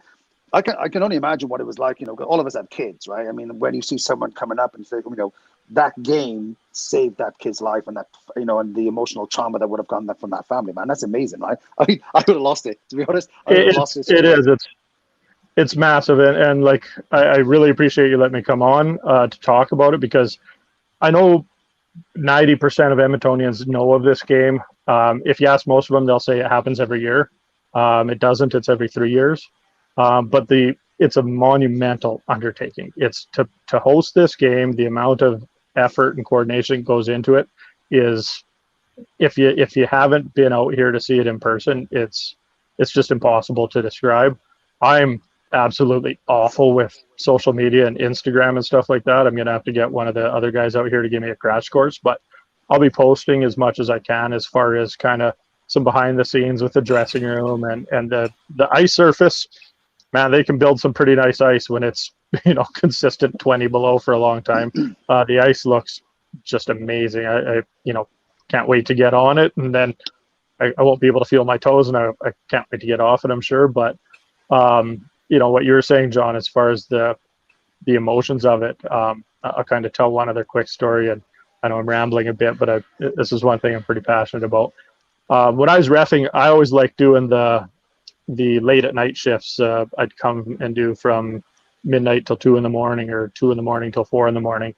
I can only imagine what it was like, all of us have kids, right? I mean, when you see someone coming up and say, that game saved that kid's life, and that and the emotional trauma that would have gone from that family, man, that's amazing, right? I would have lost it, to be honest. I would have lost it. It is. It's massive, and like I really appreciate you letting me come on to talk about it, because I know 90% of Edmontonians know of this game. If you ask most of them, they'll say it happens every year. It doesn't. It's every 3 years. But it's a monumental undertaking. It's to host this game. The amount of effort and coordination goes into it is, if you haven't been out here to see it in person, it's just impossible to describe. I'm absolutely awful with social media and Instagram and stuff like that. I'm gonna have to get one of the other guys out here to give me a crash course, but I'll be posting as much as I can as far as kind of some behind the scenes with the dressing room and the ice surface. Man, they can build some pretty nice ice when it's consistent 20 below for a long time. The ice looks just amazing. I can't wait to get on it. And then I won't be able to feel my toes, and I can't wait to get off it, I'm sure. But what you were saying, John, as far as the emotions of it, I'll kind of tell one other quick story, and I know I'm rambling a bit, but this is one thing I'm pretty passionate about. When I was reffing, I always liked doing the late at night shifts. I'd come and do from midnight till 2 a.m. or 2 a.m. till 4 a.m.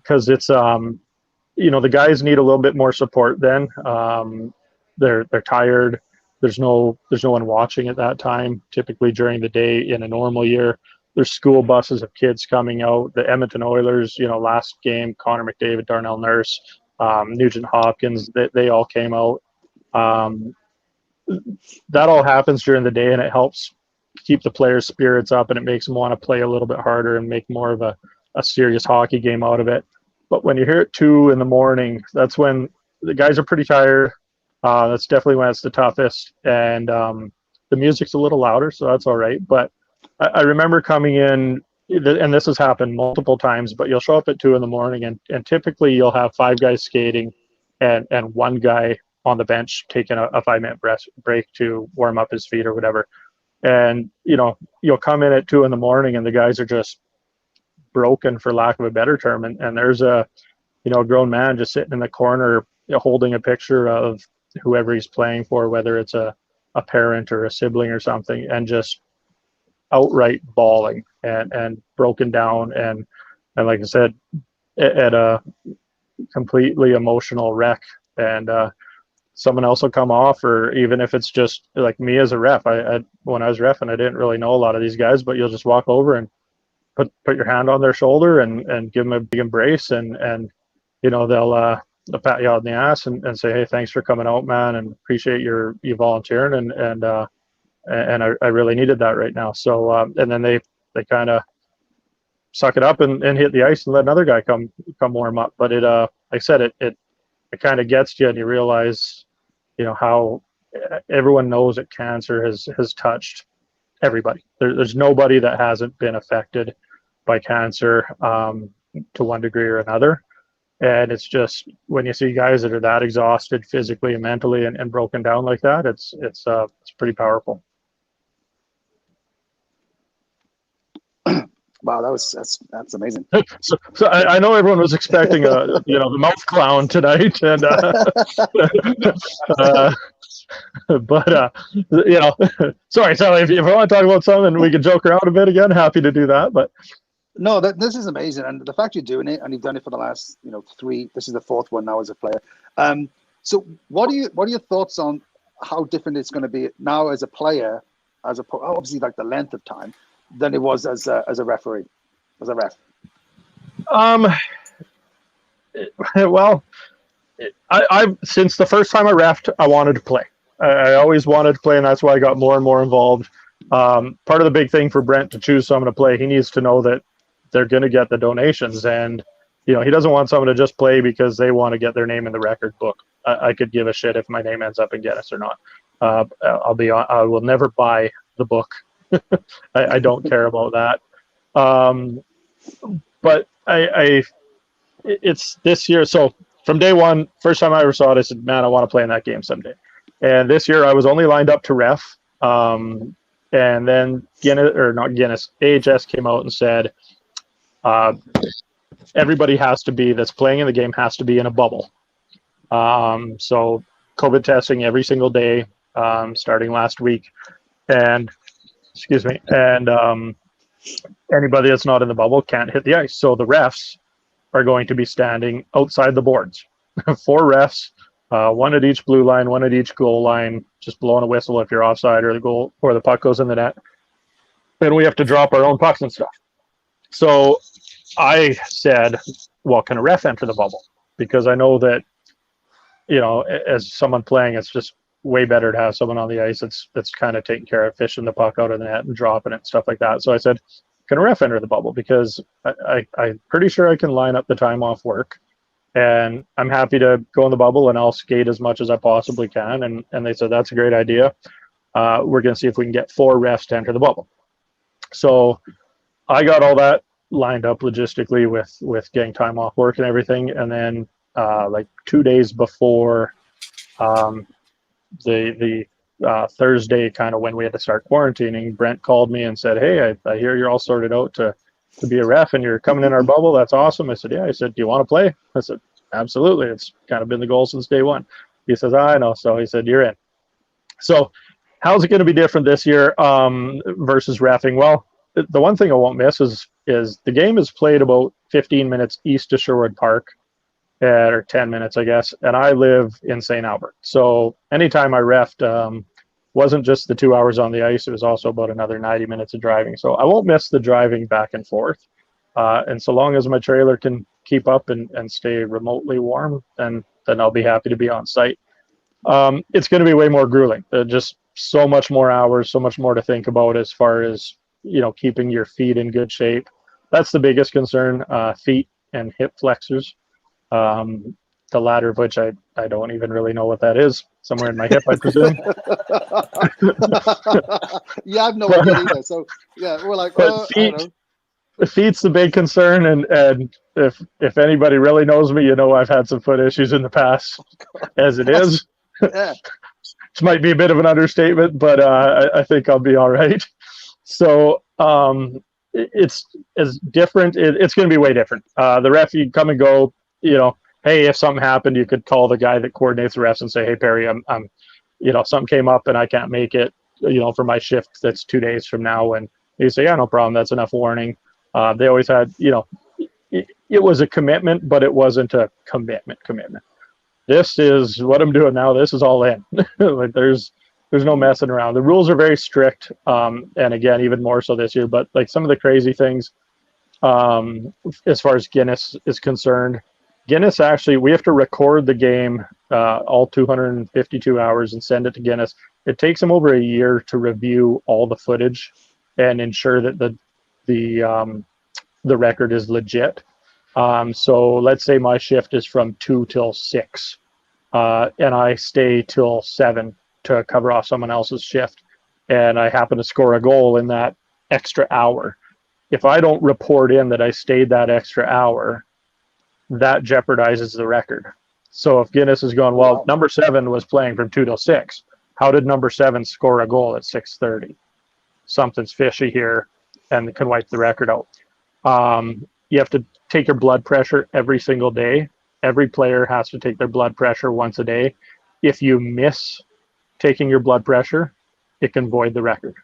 because it's the guys need a little bit more support then. They're tired. There's no one watching at that time. Typically during the day in a normal year, there's school buses of kids coming out. The Edmonton Oilers, last game, Connor McDavid, Darnell Nurse, Nugent Hopkins, they all came out. That all happens during the day, and it helps keep the players' spirits up, and it makes them want to play a little bit harder and make more of a serious hockey game out of it. But when you hear it 2 a.m, that's when the guys are pretty tired. That's definitely when it's the toughest, and the music's a little louder, so that's all right. But I remember coming in, and this has happened multiple times, but you'll show up at 2 a.m, and typically you'll have 5 guys skating and one guy on the bench taking a 5-minute break to warm up his feet or whatever. And, you'll come in at 2 a.m, and the guys are just broken, for lack of a better term. And there's a grown man just sitting in the corner, holding a picture of whoever he's playing for, whether it's a parent or a sibling or something, and just outright bawling and broken down. And like I said, at a completely emotional wreck. And someone else will come off, or even if it's just like me as a ref, I when I was reffing, I didn't really know a lot of these guys, but you'll just walk over and put your hand on their shoulder and give them a big embrace, and they'll pat you on the ass and say, hey, thanks for coming out, man, and appreciate you volunteering, and I really needed that right now. So and then they kind of suck it up and hit the ice and let another guy come warm up. But it like I said, it kind of gets you, and you realize how everyone knows that cancer has touched everybody. There's nobody that hasn't been affected by cancer to one degree or another. And it's just, when you see guys that are that exhausted physically and mentally and broken down like that, it's pretty powerful. Wow, that's amazing. So I know everyone was expecting the mouth clown tonight, and but sorry, Sally, if I want to talk about something, we can joke around a bit again. Happy to do that, but. No, this is amazing, and the fact you're doing it, and you've done it for the last 3. This is the 4th one now as a player. So what are your thoughts on how different it's going to be now as a player, obviously like the length of time, than it was as a referee, as a ref? Well, I since the first time I reffed, I wanted to play. I always wanted to play, and that's why I got more and more involved. Part of the big thing for Brent to choose someone to play, he needs to know that they're going to get the donations, and he doesn't want someone to just play because they want to get their name in the record book. I could give a shit if my name ends up in Guinness or not. I will never buy the book. I don't care about that. But it's this year. So from day one, first time I ever saw it, I said, man, I want to play in that game someday. And this year I was only lined up to ref. And then AHS came out and said, everybody that's playing in the game has to be in a bubble. So COVID testing every single day, starting last week. And anybody that's not in the bubble can't hit the ice. So the refs are going to be standing outside the boards. 4 refs, one at each blue line, one at each goal line, just blowing a whistle if you're offside or the goal or the puck goes in the net. Then we have to drop our own pucks and stuff. So I said, well, can a ref enter the bubble? Because I know that, as someone playing, it's just way better to have someone on the ice that's kind of taking care of fishing the puck out of the net and dropping it and stuff like that. So I said, can a ref enter the bubble? Because I'm pretty sure I can line up the time off work, and I'm happy to go in the bubble and I'll skate as much as I possibly can. And they said, that's a great idea. We're going to see if we can get 4 refs to enter the bubble. So I got all that lined up logistically with getting time off work and everything. And then like 2 days before the Thursday, kind of when we had to start quarantining, Brent called me and said, "Hey, I hear you're all sorted out to be a ref and you're coming in our bubble. That's awesome." I said, "Yeah." He said, "Do you want to play?" I said, "Absolutely. It's kind of been the goal since day one." He says, "I know." So he said, "You're in." So how's it going to be different this year versus reffing? Well, the one thing I won't miss is the game is played about 15 minutes east of Sherwood Park, or 10 minutes, I guess. And I live in St. Albert. So anytime I reffed, wasn't just the 2 hours on the ice, it was also about another 90 minutes of driving. So I won't miss the driving back and forth. And so long as my trailer can keep up and stay remotely warm, then I'll be happy to be on site. It's going to be way more grueling. Just so much more hours, so much more to think about as far as, keeping your feet in good shape. That's the biggest concern, feet and hip flexors. The latter of which I don't even really know what that is. Somewhere in my hip, I presume. Yeah, I've no idea either. So yeah, we're like, But I don't know. feet's the big concern, and if anybody really knows me, I've had some foot issues in the past. As it is, Yeah. which might be a bit of an understatement, but I think I'll be all right. So it's as different. It's going to be way different. The ref, you come and go. Hey, if something happened, you could call the guy that coordinates the refs and say, "Hey, Perry, I'm something came up and I can't make it, for my shift that's 2 days from now." And you say, "Yeah, no problem. That's enough warning." They always had, it was a commitment, but it wasn't a commitment. This is what I'm doing now. This is all in. Like there's no messing around. The rules are very strict. And again, even more so this year, but like some of the crazy things, as far as Guinness is concerned, Guinness actually, we have to record the game, all 252 hours and send it to Guinness. It takes them over a year to review all the footage and ensure that the record is legit. So let's say my shift is from 2 till 6, and I stay till 7 to cover off someone else's shift, and I happen to score a goal in that extra hour. If I don't report in that I stayed that extra hour, that jeopardizes the record. So if Guinness is going, well, number 7 was playing from 2 till 6. How did number 7 score a goal at 6:30? Something's fishy here, and can wipe the record out. You have to take your blood pressure every single day. Every player has to take their blood pressure once a day. If you miss taking your blood pressure, it can void the record.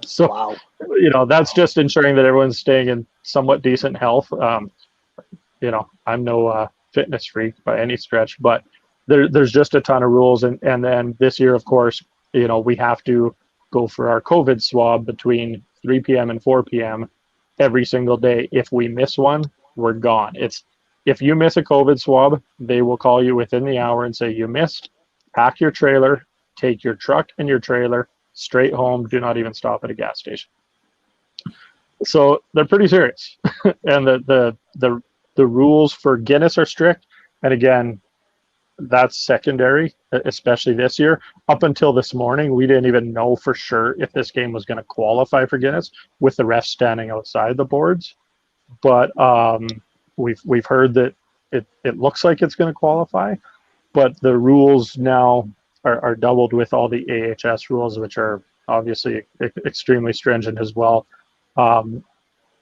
So, that's just ensuring that everyone's staying in somewhat decent health. I'm no fitness freak by any stretch, but there's just a ton of rules. And then this year, of course, we have to go for our COVID swab between 3 p.m. and 4 p.m. every single day. If we miss one, we're gone. If you miss a COVID swab, they will call you within the hour and say you missed. Pack your trailer, take your truck and your trailer straight home. Do not even stop at a gas station. So they're pretty serious. And the rules for Guinness are strict. And again, that's secondary, especially this year. Up until this morning, we didn't even know for sure if this game was going to qualify for Guinness with the refs standing outside the boards. But we've heard that it looks like it's going to qualify. But the rules now are doubled with all the AHS rules, which are obviously extremely stringent as well. And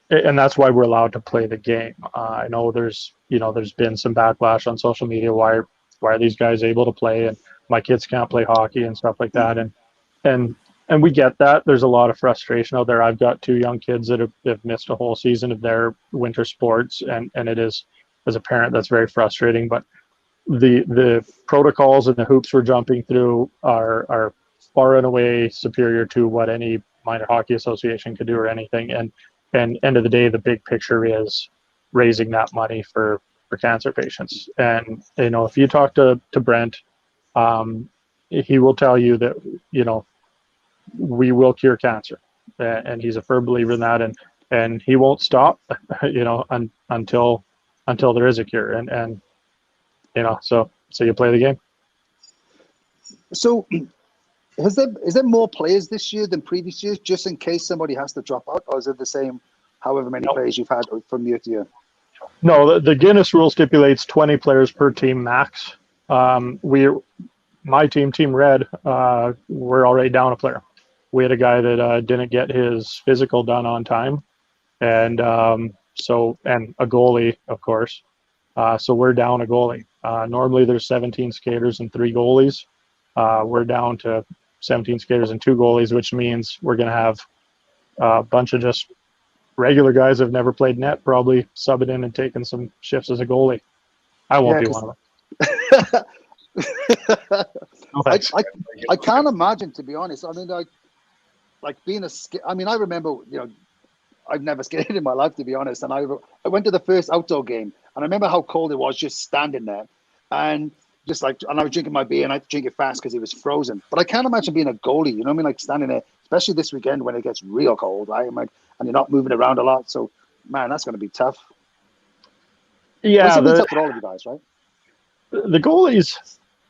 that's why we're allowed to play the game. I know there's been some backlash on social media. Why are these guys able to play and my kids can't play hockey and stuff like that? And we get that. There's a lot of frustration out there. I've got 2 young kids that have missed a whole season of their winter sports, and it is, as a parent, that's very frustrating. But the protocols and the hoops we're jumping through are far and away superior to what any minor hockey association could do or anything. And end of the day, the big picture is raising that money for cancer patients. And if you talk to Brent, he will tell you that we will cure cancer, and he's a firm believer in that, and he won't stop until there is a cure. And so you play the game. So is there more players this year than previous years, just in case somebody has to drop out, or is it the same however many players you've had from year to year? No, the Guinness rule stipulates 20 players per team max. my team, Team Red, we're already down a player. We had a guy that didn't get his physical done on time, and and a goalie, of course. So we're down a goalie. Normally there's 17 skaters and 3 goalies. We're down to 17 skaters and 2 goalies, which means we're going to have a bunch of just regular guys that have never played net probably subbing in and taking some shifts as a goalie. I won't be one of them. No, thanks. I can't imagine, to be honest. I mean, like being I mean, I remember, I've never skated in my life, to be honest. And I went to the first outdoor game, and I remember how cold it was just standing there. And and I was drinking my beer, and I had to drink it fast because it was frozen. But I can't imagine being a goalie, you know what I mean? Like standing there, especially this weekend when it gets real cold, right? And you're not moving around a lot. So, man, that's going to be tough. Yeah. It's tough for all of you guys, right? The goalies,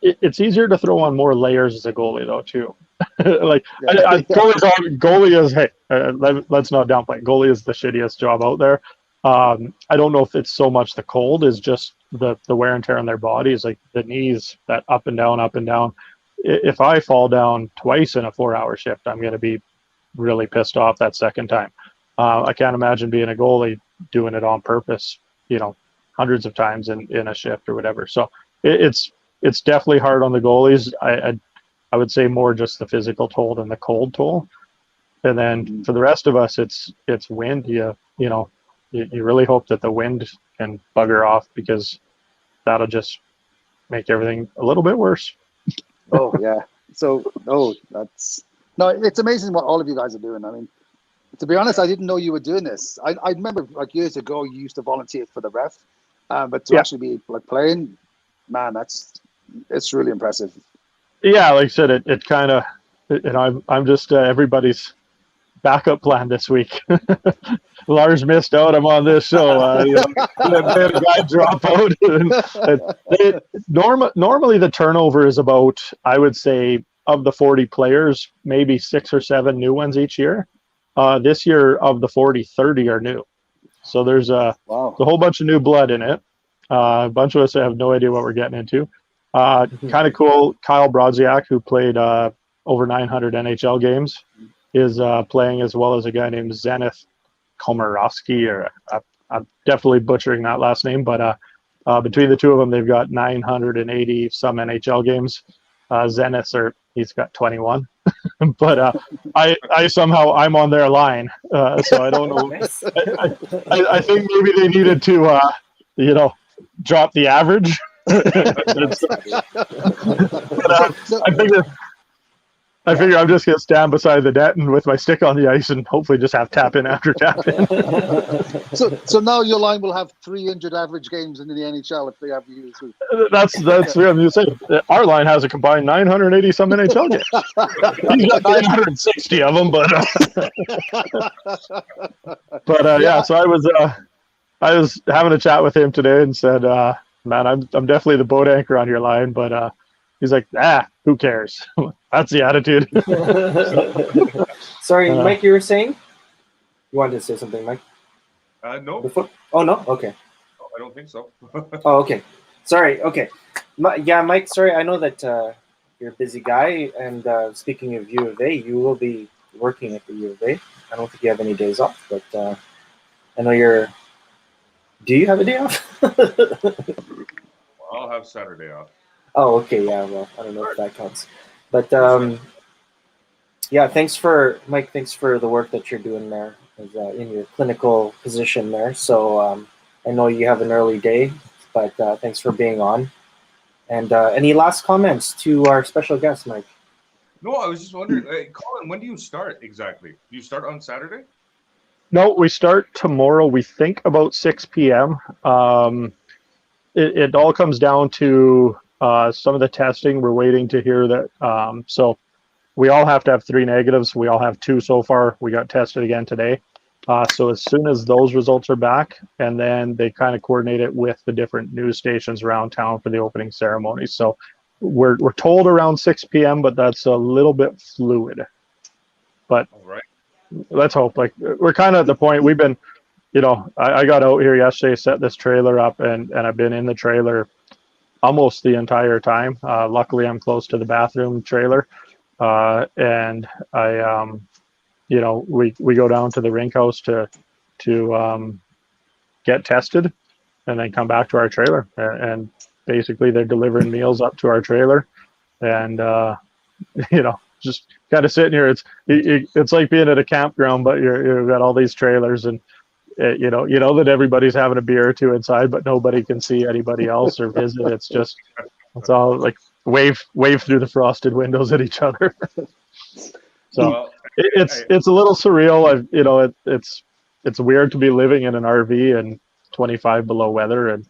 it's easier to throw on more layers as a goalie, though, too. Goalie is, hey, let's not downplay it. Goalie is the shittiest job out there. I don't know if it's so much the cold, is just the wear and tear on their bodies, like the knees, that up and down, up and down. If I fall down twice in a 4-hour shift, I'm going to be really pissed off that second time. I can't imagine being a goalie doing it on purpose, hundreds of times in a shift or whatever. So it's definitely hard on the goalies. I would say more just the physical toll than the cold toll. And then for the rest of us, it's wind. You really hope that the wind can bugger off, because that'll just make everything a little bit worse. Oh yeah. So it's amazing what all of you guys are doing. I mean, to be honest, I didn't know you were doing this. I remember like years ago you used to volunteer for the ref, but to actually be like playing, man, it's really impressive. Yeah, like I said, it kind of, I'm just everybody's backup plan this week. Lars missed out. I'm on this show. Had a guy drop out. Normally the turnover is about, I would say, of the 40 players, maybe 6 or 7 new ones each year. This year, of the 40, 30 are new. So there's a whole bunch of new blood in it. A bunch of us have no idea what we're getting into. Kind of cool. Kyle Brodziak, who played over 900 NHL games, is playing, as well as a guy named Zenith Komarovsky, or I'm definitely butchering that last name, but between the two of them, they've got 980 some NHL games. He's got 21, but I somehow I'm on their line, so I don't know. I think maybe they needed to drop the average. I figure I'm just gonna stand beside the net and with my stick on the ice and hopefully just have tap in after tap in. So now your line will have 300 average games in the NHL if they have you. That's what I'm gonna say. Our line has a combined 980 some NHL games. He's got 960 of them, but yeah. So I was having a chat with him today and said, man, I'm definitely the boat anchor on your line, but he's like, who cares? That's the attitude. Sorry, Mike, you were saying? You wanted to say something, Mike? No. Oh, no? Okay. No, I don't think so. Oh, okay. Sorry. Okay. Yeah, Mike, sorry. I know that you're a busy guy. And speaking of U of A, you will be working at the U of A. I don't think you have any days off, but I know you're... Do you have a day off? I'll have Saturday off. Oh, okay. Yeah, well, I don't know if that counts. But yeah, thanks for the work that you're doing there in your clinical position there. So I know you have an early day, but thanks for being on. And any last comments to our special guest, Mike? No, I was just wondering, Colin, when do you start exactly? Do you start on Saturday? No, we start tomorrow. We think about 6 p.m. It all comes down to some of the testing. We're waiting to hear that. So we all have to have 3 negatives. We all have 2 so far. We got tested again today. So as soon as those results are back, and then they kind of coordinate it with the different news stations around town for the opening ceremony. So we're told around 6 p.m., but that's a little bit fluid. But all right. Let's hope. Like, we're kind of at the point we've been, I got out here yesterday, set this trailer up, and I've been in the trailer almost the entire time. Luckily, I'm close to the bathroom trailer, and I, we go down to the rink house to get tested, and then come back to our trailer. And basically, they're delivering meals up to our trailer, and just kind of sitting here. It's like being at a campground, but you've got all these trailers, and you know that everybody's having a beer or two inside, but nobody can see anybody else or visit. It's all like wave through the frosted windows at each other. So Well, it's a little surreal. It's weird to be living in an RV in 25 below weather, and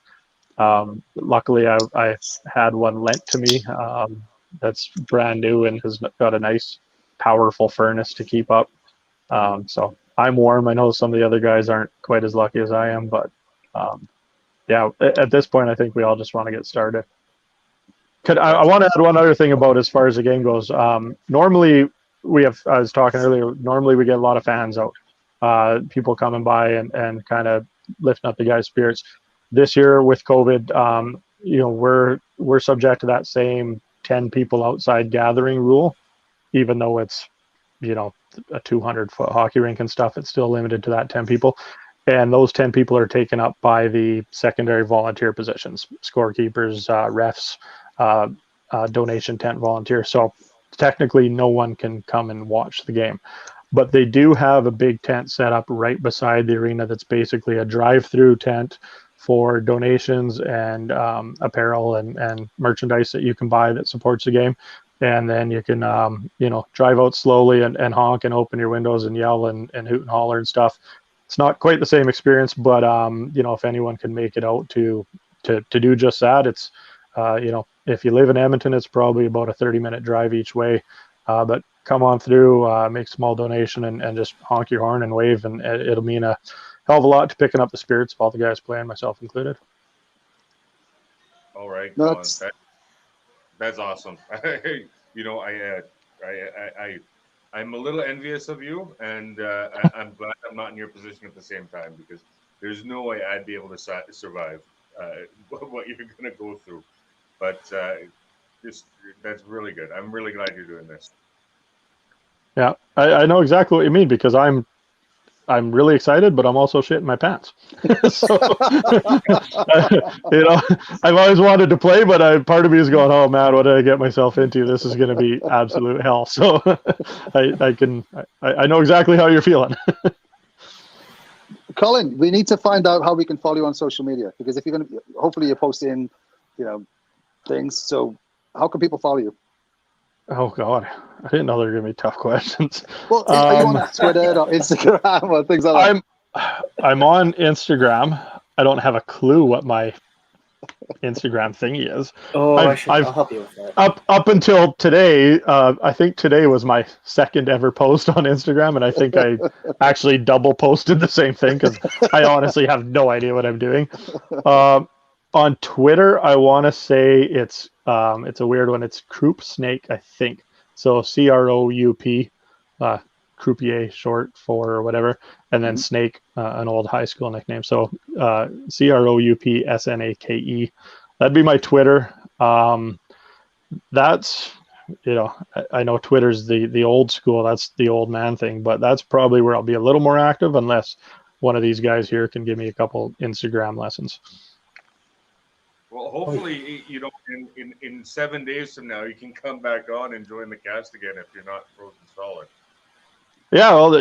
luckily I had one lent to me that's brand new and has got a nice powerful furnace to keep up. So I'm warm. I know some of the other guys aren't quite as lucky as I am, but yeah, at this point, I think we all just want to get started. I want to add one other thing about as far as the game goes. Normally, I was talking earlier, normally we get a lot of fans out, people coming by and kind of lifting up the guys' spirits. This year with COVID, we're subject to that same 10 people outside gathering rule, even though it's, a 200-foot hockey rink and stuff. It's still limited to that 10 people. And those 10 people are taken up by the secondary volunteer positions, scorekeepers, refs, donation tent volunteers. So technically no one can come and watch the game. But they do have a big tent set up right beside the arena that's basically a drive-through tent for donations and apparel and merchandise that you can buy that supports the game. And then you can, drive out slowly and honk and open your windows and yell and hoot and holler and stuff. It's not quite the same experience, but, if anyone can make it out to do just that, it's, if you live in Edmonton, it's probably about a 30-minute drive each way. But come on through, make a small donation and just honk your horn and wave, and it'll mean a hell of a lot to picking up the spirits of all the guys playing, myself included. all right, No, Colin, that's awesome. I'm a little envious of you, and I'm glad I'm not in your position at the same time, because there's no way I'd be able to survive what you're going to go through. But that's really good. I'm really glad you're doing this. Yeah, I know exactly what you mean, because I'm really excited, but I'm also shitting my pants. So, I've always wanted to play, but part of me is going, oh man, what did I get myself into? This is going to be absolute hell. So I know exactly how you're feeling. Colin, we need to find out how we can follow you on social media, because if you're going to, hopefully you're posting, things. So how can people follow you? Oh God, I didn't know they were going to be tough questions. Well, are you on Twitter or Instagram or things like that? I'm on Instagram. I don't have a clue what my Instagram thingy is. Oh, I'll help you with that. Up until today, I think today was my second ever post on Instagram, and I think I actually double posted the same thing because I honestly have no idea what I'm doing. On Twitter, I want to say it's a weird one. It's Croup Snake, I think. So CROUP, croupier short for or whatever, and then Snake, an old high school nickname. So CROUPSNAKE. That'd be my Twitter. That's, I know Twitter's the old school. That's the old man thing, but that's probably where I'll be a little more active, unless one of these guys here can give me a couple Instagram lessons. Well, hopefully, in 7 days from now, you can come back on and join the cast again if you're not frozen solid. Well,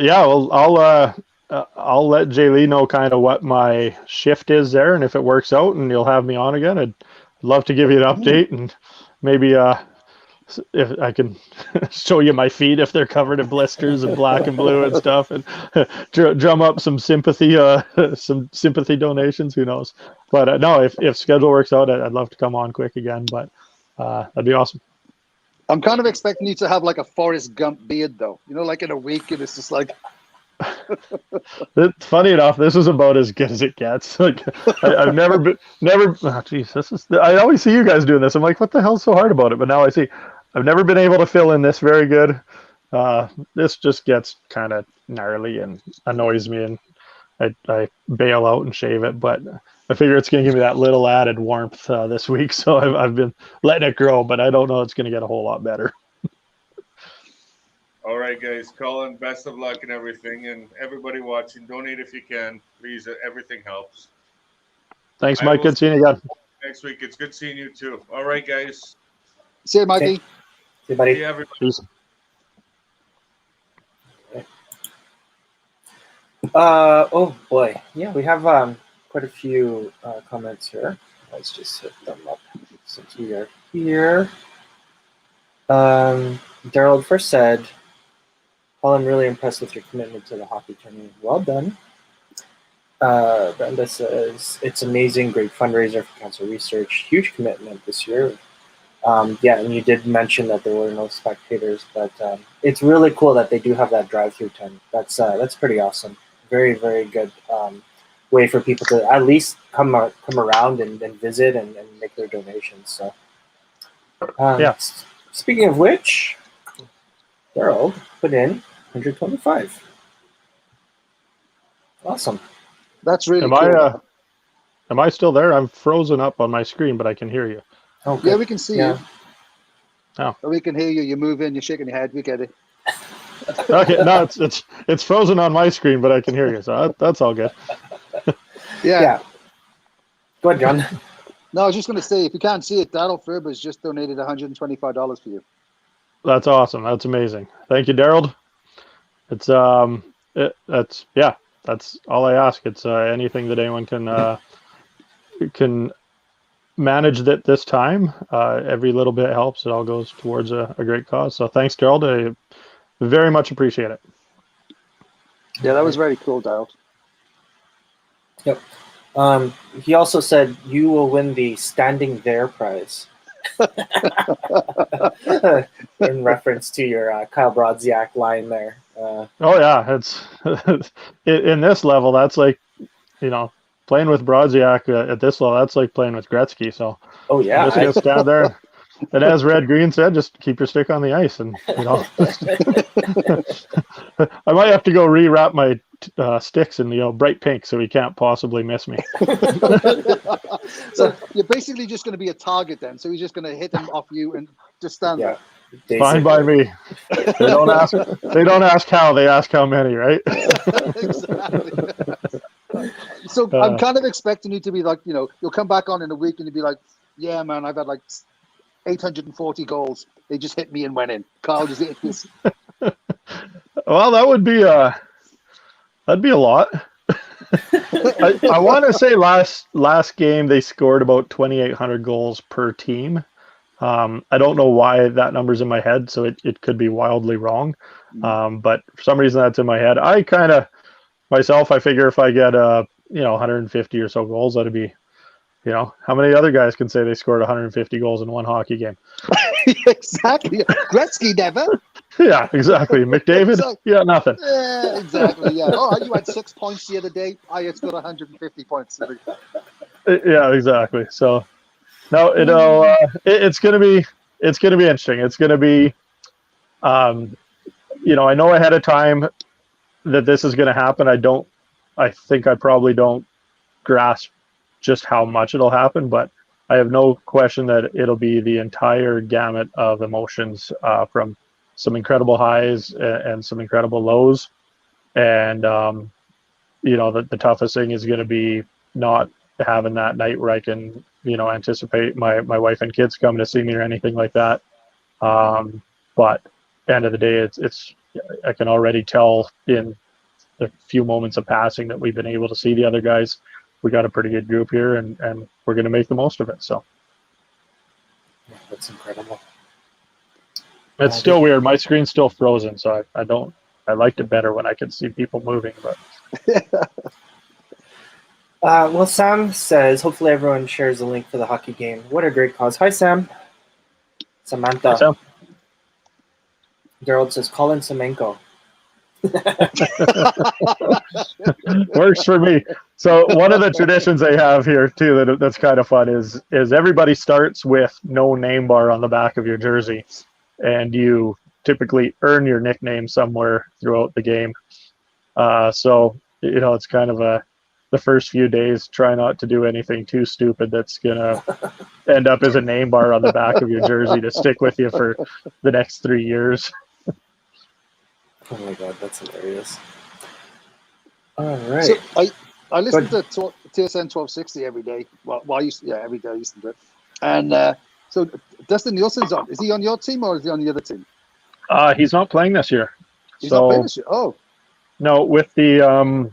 I'll let Jay Lee know kind of what my shift is there, and if it works out and you'll have me on again, I'd love to give you an update, and maybe if I can show you my feet if they're covered in blisters and black and blue and stuff, and drum up some sympathy donations. Who knows? But no, if schedule works out, I'd love to come on quick again. But that'd be awesome. I'm kind of expecting you to have like a Forrest Gump beard, though. Like in a week, and it's just like. It's funny enough, this is about as good as it gets. Like I've never. Oh, geez, I always see you guys doing this. I'm like, what the hell's so hard about it? But now I see, I've never been able to fill in this very good. This just gets kind of gnarly and annoys me, and I bail out and shave it. But I figure it's going to give me that little added warmth this week. So I've been letting it grow, but I don't know it's going to get a whole lot better. All right, guys. Colin, best of luck and everything. And everybody watching, donate if you can. Please, everything helps. Thanks, I Mike. will Good seeing you again. next week. It's good seeing you too. All right, guys. See you, Mikey. See, buddy. See everybody. Peace. Oh boy, yeah, we have quite a few comments here. Let's just hit them up since we are here. Daryl first said, "Paul, I'm really impressed with your commitment to the hockey tournament. Well done." Brenda says, "It's amazing, great fundraiser for cancer research. Huge commitment this year." Yeah, and you did mention that there were no spectators, but it's really cool that they do have that drive-through tent. That's pretty awesome. Very, very good way for people to at least come around and visit and make their donations. So, Yeah. Speaking of which, Daryl put in 125. Awesome. That's really Am cool. am I still there? I'm frozen up on my screen, but I can hear you. Oh, Yeah, good. we can see Yeah. you. Oh. We can hear you. You're moving. You're shaking your head. We get it. Okay, no, it's frozen on my screen, but I can hear you, so that's all good. Yeah. Go ahead, John. No, I was just going to say, if you can't see it, Daryl Ferber's just donated $125 for you. That's awesome. That's amazing. Thank you, Daryl. It's that's all I ask. It's anything that anyone can manage that this time. Every little bit helps. It all goes towards a great cause. So thanks, Gerald. I very much appreciate it. Yeah, that was very cool, Daryl. Yep. He also said you will win the standing there prize. In reference to your Kyle Brodziak line there. Oh yeah, it's in this level. That's like, playing with Brodziak at this level. That's like playing with Gretzky. So Oh yeah, I'm just gonna stand there. And as Red Green said, just keep your stick on the ice, and I might have to go rewrap my sticks in bright pink so he can't possibly miss me. So you're basically just going to be a target then. So he's just going to hit him off you and just stand there. basically. Fine by me. They don't ask how, they ask how many, right? Exactly. So I'm kind of expecting you to be like, you'll come back on in a week and you'll be like, yeah, man, I've had like 840 goals. They just hit me and went in. Carl just hit this. Well, that'd be a lot. I want to say last game they scored about 2,800 goals per team. I don't know why that number's in my head, so it could be wildly wrong. But for some reason that's in my head. I kind of myself, I figure if I get 150 or so goals, that'd be, how many other guys can say they scored 150 goals in one hockey game? Exactly. Gretzky never. Yeah, exactly. McDavid, nothing. Yeah, exactly. Yeah. Oh, you had 6 points the other day. I had scored 150 points. Yeah, exactly. So, no, it's gonna be interesting. It's gonna be, I know ahead of time that this is gonna happen. I think I probably don't grasp just how much it'll happen, but I have no question that it'll be the entire gamut of emotions, from some incredible highs and some incredible lows. And, the toughest thing is going to be not having that night where I can, anticipate my wife and kids coming to see me or anything like that. But end of the day, it's I can already tell in the few moments of passing that we've been able to see the other guys. We got a pretty good group here, and we're going to make the most of it. So that's incredible. it's still weird. My screen's still frozen, so I liked it better when I could see people moving. But well, Sam says hopefully everyone shares the link for the hockey game. What a great cause! Hi, Sam. Samantha. Hi, Sam. Gerald says Colin Semenko. Works for me. So one of the traditions they have here too that's kind of fun is everybody starts with no name bar on the back of your jersey, and you typically earn your nickname somewhere throughout the game. So it's kind of the first few days, try not to do anything too stupid that's gonna end up as a name bar on the back of your jersey to stick with you for the next 3 years. Oh my god, that's hilarious. All right. So I listen to TSN 1260 every day. Well, every day I used to do it. And so Dustin Nielsen's on. Is he on your team or is he on the other team? He's not playing this year. He's not playing this year. Oh, no, with the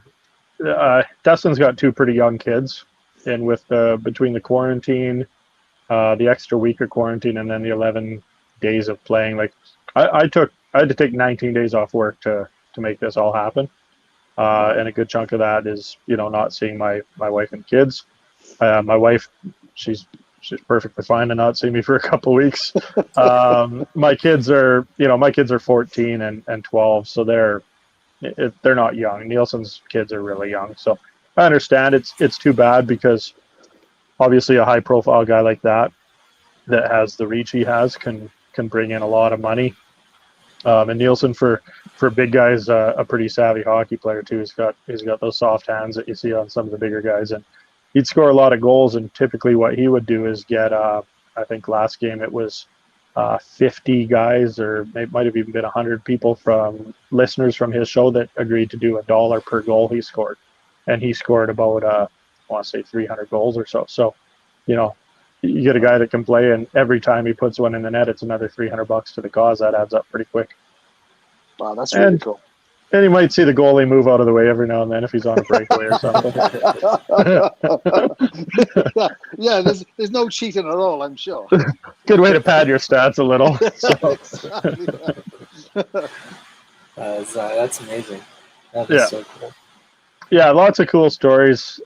Dustin's got 2 pretty young kids, and with between the quarantine, the extra week of quarantine, and then the 11 days of playing, like I had to take 19 days off work to make this all happen. And a good chunk of that is, not seeing my wife and kids. My wife, she's perfectly fine to not see me for a couple of weeks. My kids are 14 and 12, so they're not young. Nielsen's kids are really young, so I understand it's too bad, because obviously a high profile guy like that has the reach he has can bring in a lot of money. And Nielsen, for big guys, a pretty savvy hockey player too. He's got those soft hands that you see on some of the bigger guys, and he'd score a lot of goals. And typically, what he would do is get, I think last game it was 50 guys, or it might have even been 100 people from listeners from his show that agreed to do $1 per goal he scored, and he scored about I want to say 300 goals or so. So, you get a guy that can play, and every time he puts one in the net, it's another $300 to the cause. That adds up pretty quick. Wow, that's really cool. And you might see the goalie move out of the way every now and then if he's on a breakaway or something. Yeah, there's no cheating at all, I'm sure. Good way to pad your stats a little. That's amazing. That is so cool. Yeah, lots of cool stories.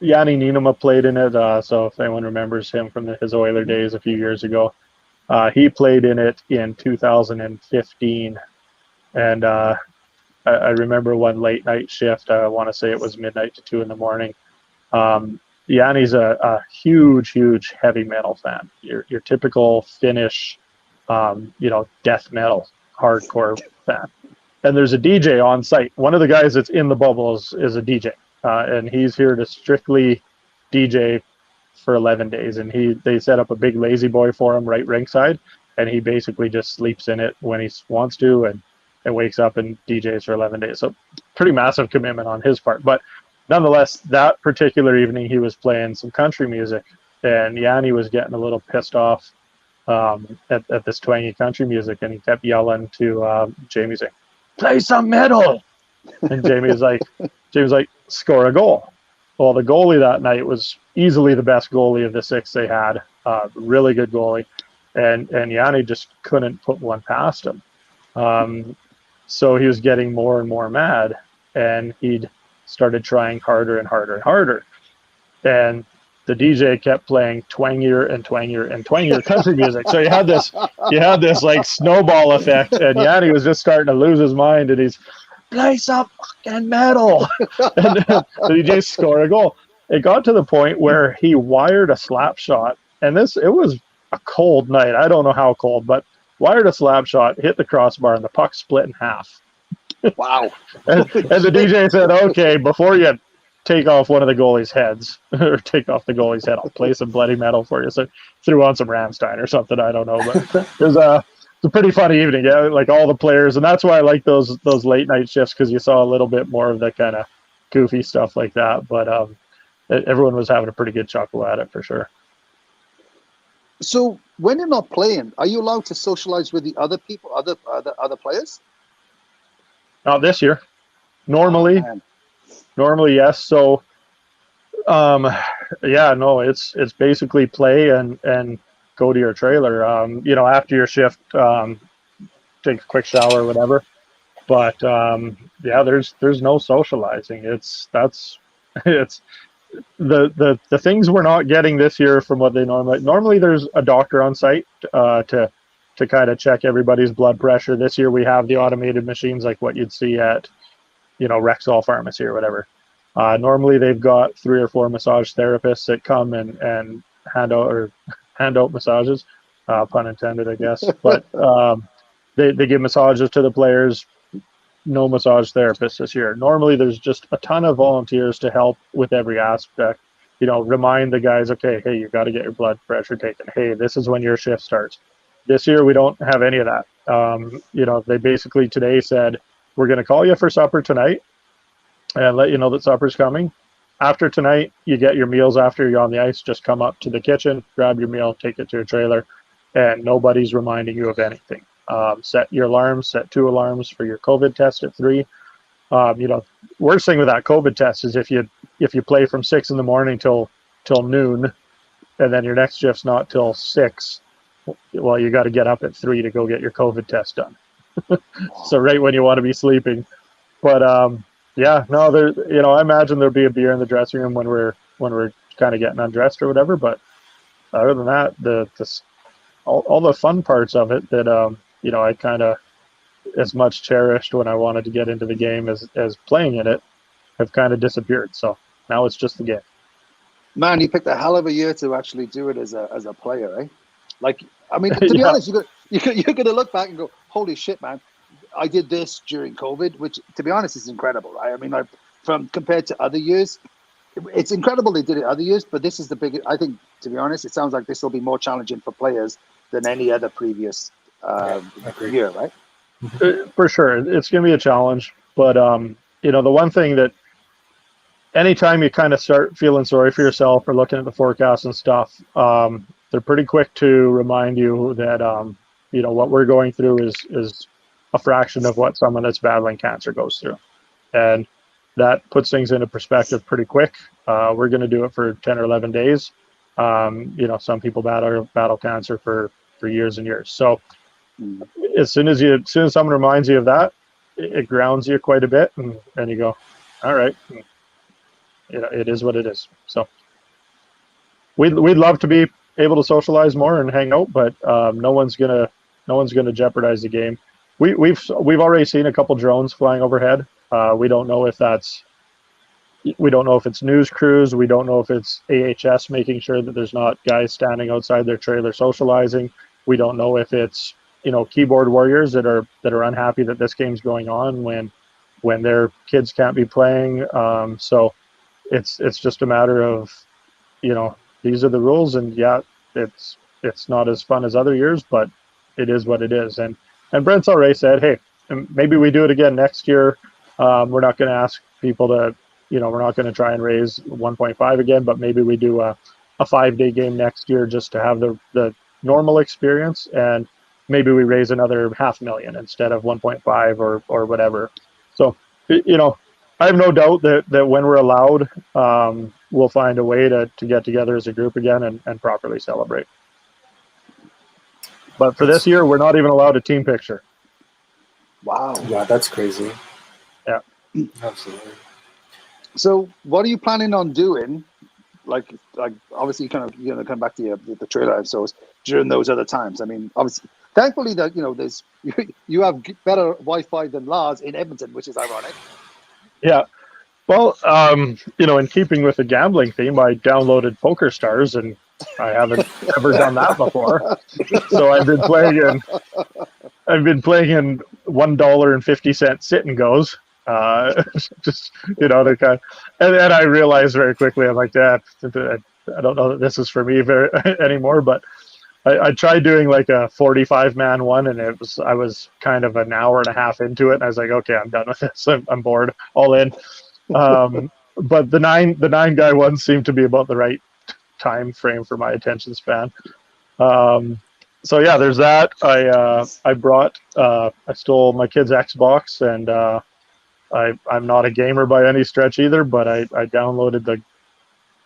Yanni Niinema played in it, so if anyone remembers him from his Oiler days a few years ago, he played in it in 2015, and I remember one late night shift. I want to say it was midnight to 2 in the morning. Yanni's a huge heavy metal fan. Your typical Finnish, death metal hardcore fan. And there's a DJ on site. One of the guys that's in the bubble is a DJ. And he's here to strictly DJ for 11 days. And they set up a big lazy boy for him right ringside, and he basically just sleeps in it when he wants to, and wakes up and DJs for 11 days. So pretty massive commitment on his part. But nonetheless, that particular evening he was playing some country music, and Yanni was getting a little pissed off at this twangy country music, and he kept yelling to Jamie, saying, "Play some metal!" And Jamie was like, "Score a goal." Well, the goalie that night was easily the best goalie of the 6 they had. Really good goalie. And Yanni just couldn't put one past him. So he was getting more and more mad, and he'd started trying harder and harder and harder. And the DJ kept playing twangier and twangier and twangier country music. So you had this like snowball effect, and Yanni was just starting to lose his mind, and he's, "Play some fucking metal." And the DJ scored a goal. It got to the point where he wired a slap shot, and it was a cold night. I don't know how cold, but wired a slap shot, hit the crossbar, and the puck split in half. Wow. And the DJ said, "Okay, before you take off one of the goalie's heads, or take off the goalie's head, I'll play some bloody metal for you." So threw on some Rammstein or something, I don't know, but it was a pretty funny evening. Yeah, like all the players, and that's why I like those late night shifts, because you saw a little bit more of the kind of goofy stuff like that. But everyone was having a pretty good chuckle at it for sure. So when you're not playing, are you allowed to socialize with the other people, other players? Not this year. Normally, yes. So, it's basically play and go to your trailer. After your shift, take a quick shower or whatever. But there's no socializing. It's the things we're not getting this year from what they normally there's a doctor on site to kind of check everybody's blood pressure. This year we have the automated machines like what you'd see at Rexall Pharmacy or whatever. Normally they've got 3 or 4 massage therapists that come and hand out massages, pun intended, I guess. But they give massages to the players. no massage therapist this year. Normally, there's just a ton of volunteers to help with every aspect. Remind the guys, okay, hey, you got to get your blood pressure taken. Hey, this is when your shift starts. This year, we don't have any of that. They basically today said, we're going to call you for supper tonight and let you know that supper's coming. After tonight, you get your meals after you're on the ice. Just come up to the kitchen, grab your meal, take it to your trailer, and nobody's reminding you of anything. Set your alarms, set 2 alarms for your COVID test at 3. Worst thing with that COVID test is if you play from 6 in the morning till noon, and then your next shift's not till 6, well, you got to get up at 3 to go get your COVID test done. So right when you want to be sleeping. But yeah, no, I imagine there'll be a beer in the dressing room when we're kind of getting undressed or whatever. But other than that, all the fun parts of it that I kind of as much cherished when I wanted to get into the game as playing in it have kind of disappeared. So now it's just the game. Man, you picked a hell of a year to actually do it as a player, eh? Like, I mean, to be Yeah. honest, you're gonna look back and go, "Holy shit, man! I did this during COVID," which, to be honest, is incredible, right? I mean, like compared to other years, it's incredible they did it other years, but this is the biggest. I think, to be honest, it sounds like this will be more challenging for players than any other previous year, right? For sure, it's going to be a challenge. But the one thing that anytime you kind of start feeling sorry for yourself or looking at the forecast and stuff, they're pretty quick to remind you that what we're going through is a fraction of what someone that's battling cancer goes through, and that puts things into perspective pretty quick. We're going to do it for 10 or 11 days. Some people battle cancer for years and years. So as soon as someone reminds you of that, it grounds you quite a bit, and you go, all right, it is what it is. So we'd love to be able to socialize more and hang out, but no one's gonna jeopardize the game. We've already seen a couple drones flying overhead. We don't know if it's news crews. We don't know if it's AHS making sure that there's not guys standing outside their trailer socializing. We don't know if it's keyboard warriors that are unhappy that this game's going on when their kids can't be playing. So it's just a matter of these are the rules, and yeah, it's not as fun as other years, but it is what it is. And Brent's already said, hey, maybe we do it again next year. We're not going to ask people to, we're not going to try and raise 1.5 again, but maybe we do a 5-day game next year just to have the normal experience, and maybe we raise another $500,000 instead of 1.5 or whatever. So, I have no doubt that when we're allowed, we'll find a way to get together as a group again and properly celebrate. But for this year, we're not even allowed a team picture. Wow. Yeah, that's crazy. Yeah. Absolutely. So what are you planning on doing? Like obviously you're going to come back to the trailer episodes during those other times. I mean, obviously, thankfully that, there's, you have better Wi-Fi than Lars in Edmonton, which is ironic. Yeah. Well, in keeping with the gambling theme, I downloaded Poker Stars, and I haven't ever done that before. So I've been playing in $1.50 sit and goes. Just the kind, and I realized very quickly, I'm like, Dad, I don't know that this is for me anymore. But I tried doing like a 45-man one, and I was kind of an hour and a half into it, and I was like, okay, I'm done with this. I'm bored. All in. But the nine guy one seemed to be about the right time frame for my attention span. So yeah, there's that. I stole my kid's Xbox, and I'm not a gamer by any stretch either, but I downloaded the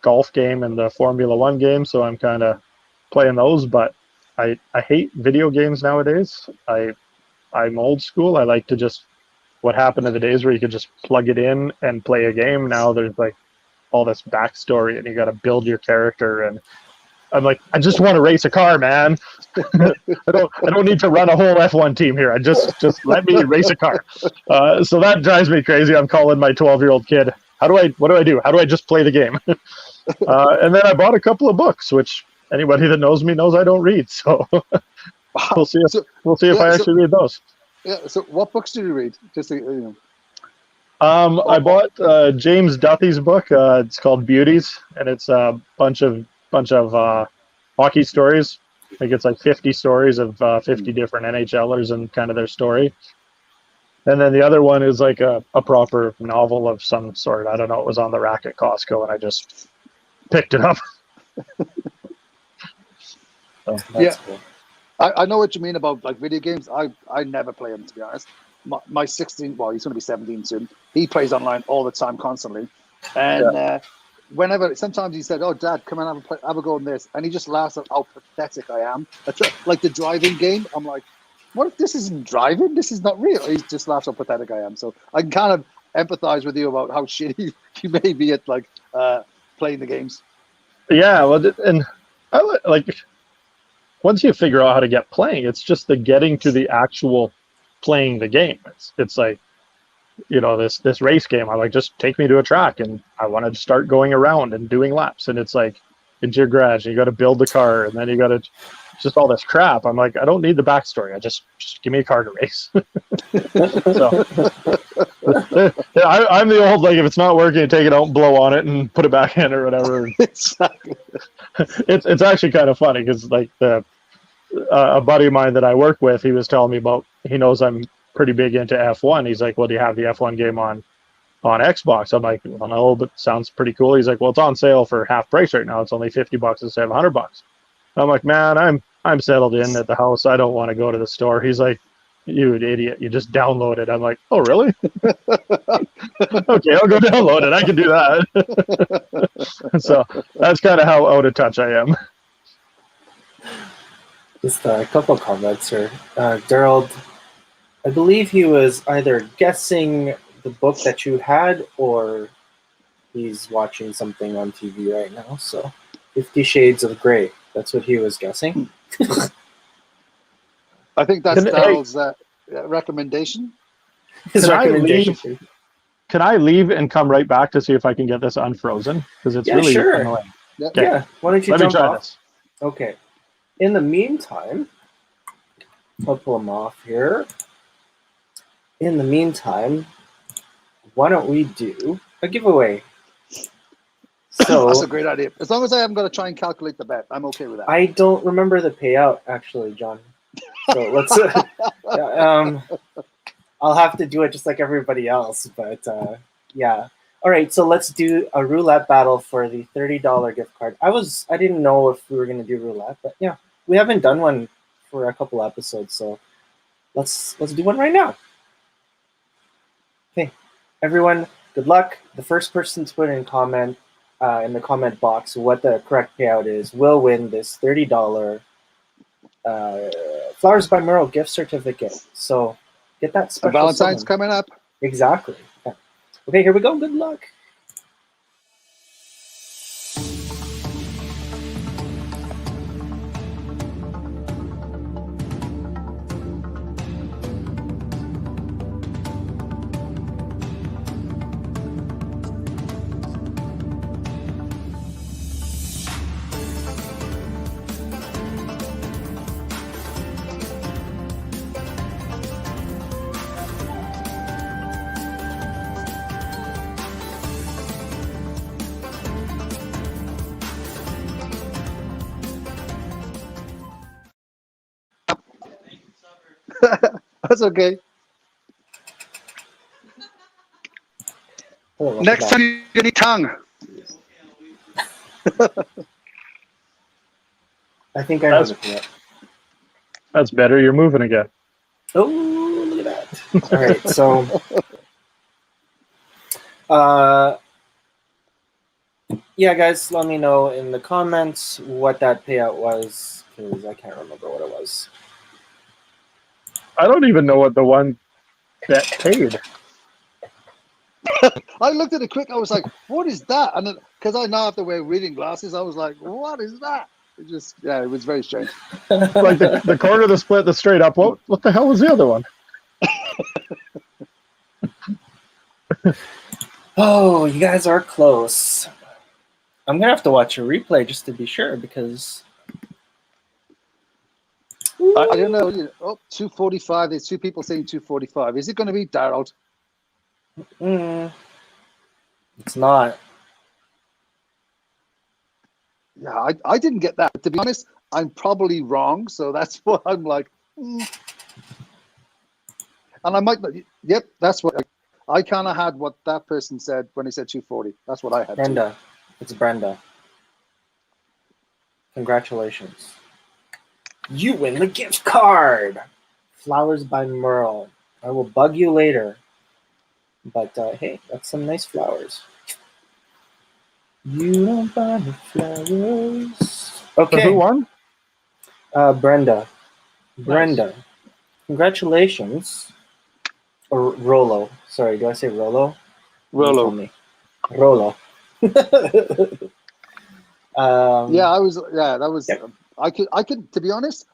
golf game and the Formula One game, so I'm kind of playing those. But I hate video games nowadays. I'm old school. I like to just, what happened to the days where you could just plug it in and play a game. Now there's like all this backstory, and you got to build your character, and I'm like, I just want to race a car, man. I don't need to run a whole F1 team here. I just let me race a car. So that drives me crazy. I'm calling my 12-year-old kid. What do I do? How do I just play the game? And then I bought a couple of books, which anybody that knows me knows I don't read. So we'll see if I actually read those. Yeah. So, what books did you read? Just to, I bought James Duthie's book. It's called Beauties, and it's a bunch of hockey stories. I think it's like 50 stories of 50 different NHLers and kind of their story. And then the other one is like a proper novel of some sort. I don't know. It was on the rack at Costco, and I just picked it up. Oh, that's Yeah. cool. I know what you mean about like video games. I never play them, to be honest. My 16, well, he's going to be 17 soon. He plays online all the time, constantly. And whenever, sometimes he said, "Oh, Dad, come and have a go on this," and he just laughs at how pathetic I am. That's like the driving game. I'm like, what if this isn't driving? This is not real. He just laughs how pathetic I am. So I can kind of empathize with you about how shitty you may be at like playing the games. Yeah, well, and like once you figure out how to get playing, it's just the getting to the actual playing the game. It's like, this race game. I'm like, just take me to a track, and I want to start going around and doing laps. And it's like into your garage, and you got to build the car, and then you got to just all this crap. I'm like, I don't need the backstory. Just give me a car to race. So I'm the old, like, if it's not working, take it out and blow on it and put it back in or whatever. Exactly. It's actually kind of funny because like a buddy of mine that I work with, he was telling me about, he knows I'm pretty big into F1. He's like, well, do you have the F1 game on Xbox? I'm like, well, no, but sounds pretty cool. He's like, well, it's on sale for half price right now. It's only $50 instead of $100. I'm like, man, I'm settled in at the house. I don't want to go to the store. He's like, you idiot, you just download it. I'm like, oh, really? Okay, I'll go download it. I can do that. So that's kind of how out of touch I am. Just a couple of comments here. Gerald, I believe he was either guessing the book that you had or he's watching something on TV right now. So 50 Shades of Grey. That's what he was guessing. I think that's Daryl's recommendation. His Can I recommendation. Can I leave and come right back to see if I can get this unfrozen? Because it's really sure. annoying. Okay. Yeah, why don't you Let me jump try off? this. Okay. In the meantime, I'll pull them off here. In the meantime, why don't we do a giveaway? So That's a great idea. As long as I haven't got to try and calculate the bet, I'm okay with that. I don't remember the payout actually, John. So let's. I'll have to do it just like everybody else, but yeah. All right, so let's do a roulette battle for the $30 gift card. I didn't know if we were gonna do roulette, but yeah, we haven't done one for a couple episodes, so let's do one right now. Okay, everyone, good luck. The first person to put in comment in the comment box what the correct payout is will win this $30 Flowers by Merle gift certificate. So get that special. Valentine's coming up. Exactly. Yeah. Okay, here we go. Good luck. That's okay. Oh, Next time you need tongue. I think I have the payout. That's better. You're moving again. Oh, look at that. All right, so yeah, guys, let me know in the comments what that payout was, because I can't remember what it was. I don't even know what the one that paid. I looked at it quick. I was like, what is that? And then, because I now have to wear reading glasses, I was like, what is that? It just, yeah, it was very strange. Like the corner, the split, the straight up. What the hell was the other one? Oh, you guys are close. I'm going to have to watch a replay just to be sure, because I don't know. Oh, 245. There's two people saying 245. Is it going to be Daryl? It's not. Yeah, I didn't get that. But to be honest, I'm probably wrong. So that's what I'm like. And I might not. Yep, that's what I kind of had what that person said when he said 240. That's what I had. Brenda. It's Brenda. Congratulations. You win the gift card. Flowers by Merle. I will bug you later. But hey, that's some nice flowers. You don't buy the flowers. So Okay. who won? Brenda. Brenda. Congratulations. Or Rolo. Sorry, do I say Rolo? Rolo. Me. Rolo. Yeah, I was. Yeah, that was. Yeah. I could. To be honest,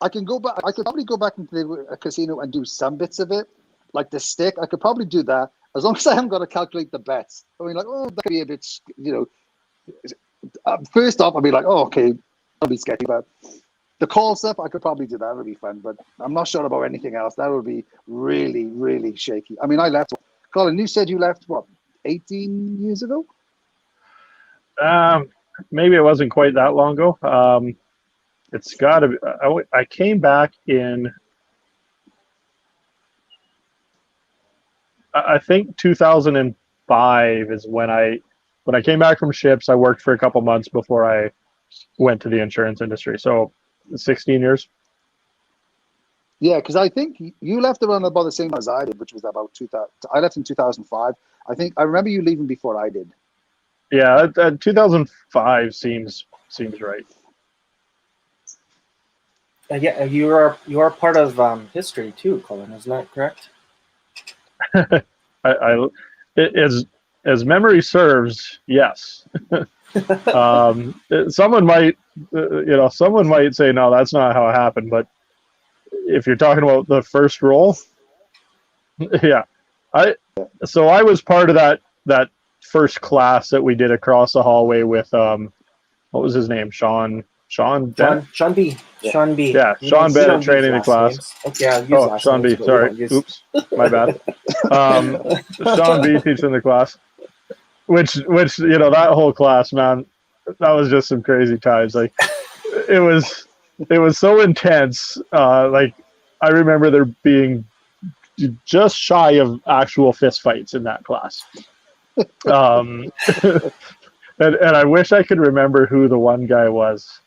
I can go back. I could probably go back into the casino and do some bits of it, like the stick. I could probably do that as long as I haven't got to calculate the bets. I mean, like, oh, that could be a bit. First off, I'd be like, oh, okay, that'll be sketchy. But the call stuff, I could probably do that. That would be fun. But I'm not sure about anything else. That would be really, really shaky. I mean, I left. Colin, you said you left what, 18 years ago? Maybe it wasn't quite that long ago. It's got to be. I came back in, I think 2005 is when I came back from ships. I worked for a couple months before I went to the insurance industry. So 16 years. Yeah, because I think you left around about the same as I did, which was about 2000. I left in 2005. I think I remember you leaving before I did. Yeah, 2005 seems right. Yeah, you are part of history too, Colin. Isn't that correct? As memory serves, yes. Someone might say no, that's not how it happened. But if you're talking about the first roll, yeah, I was part of that first class that we did across the hallway with what was his name? Sean Bennett? Sean B. Yeah. Sean B. Yeah, Sean Bennett training the class. Names. Okay, I'll use last Sean names, B. Sorry. Oops, my bad. Sean B. teaching the class, which that whole class, man, that was just some crazy times. Like it was so intense. Like I remember there being just shy of actual fist fights in that class. And I wish I could remember who the one guy was.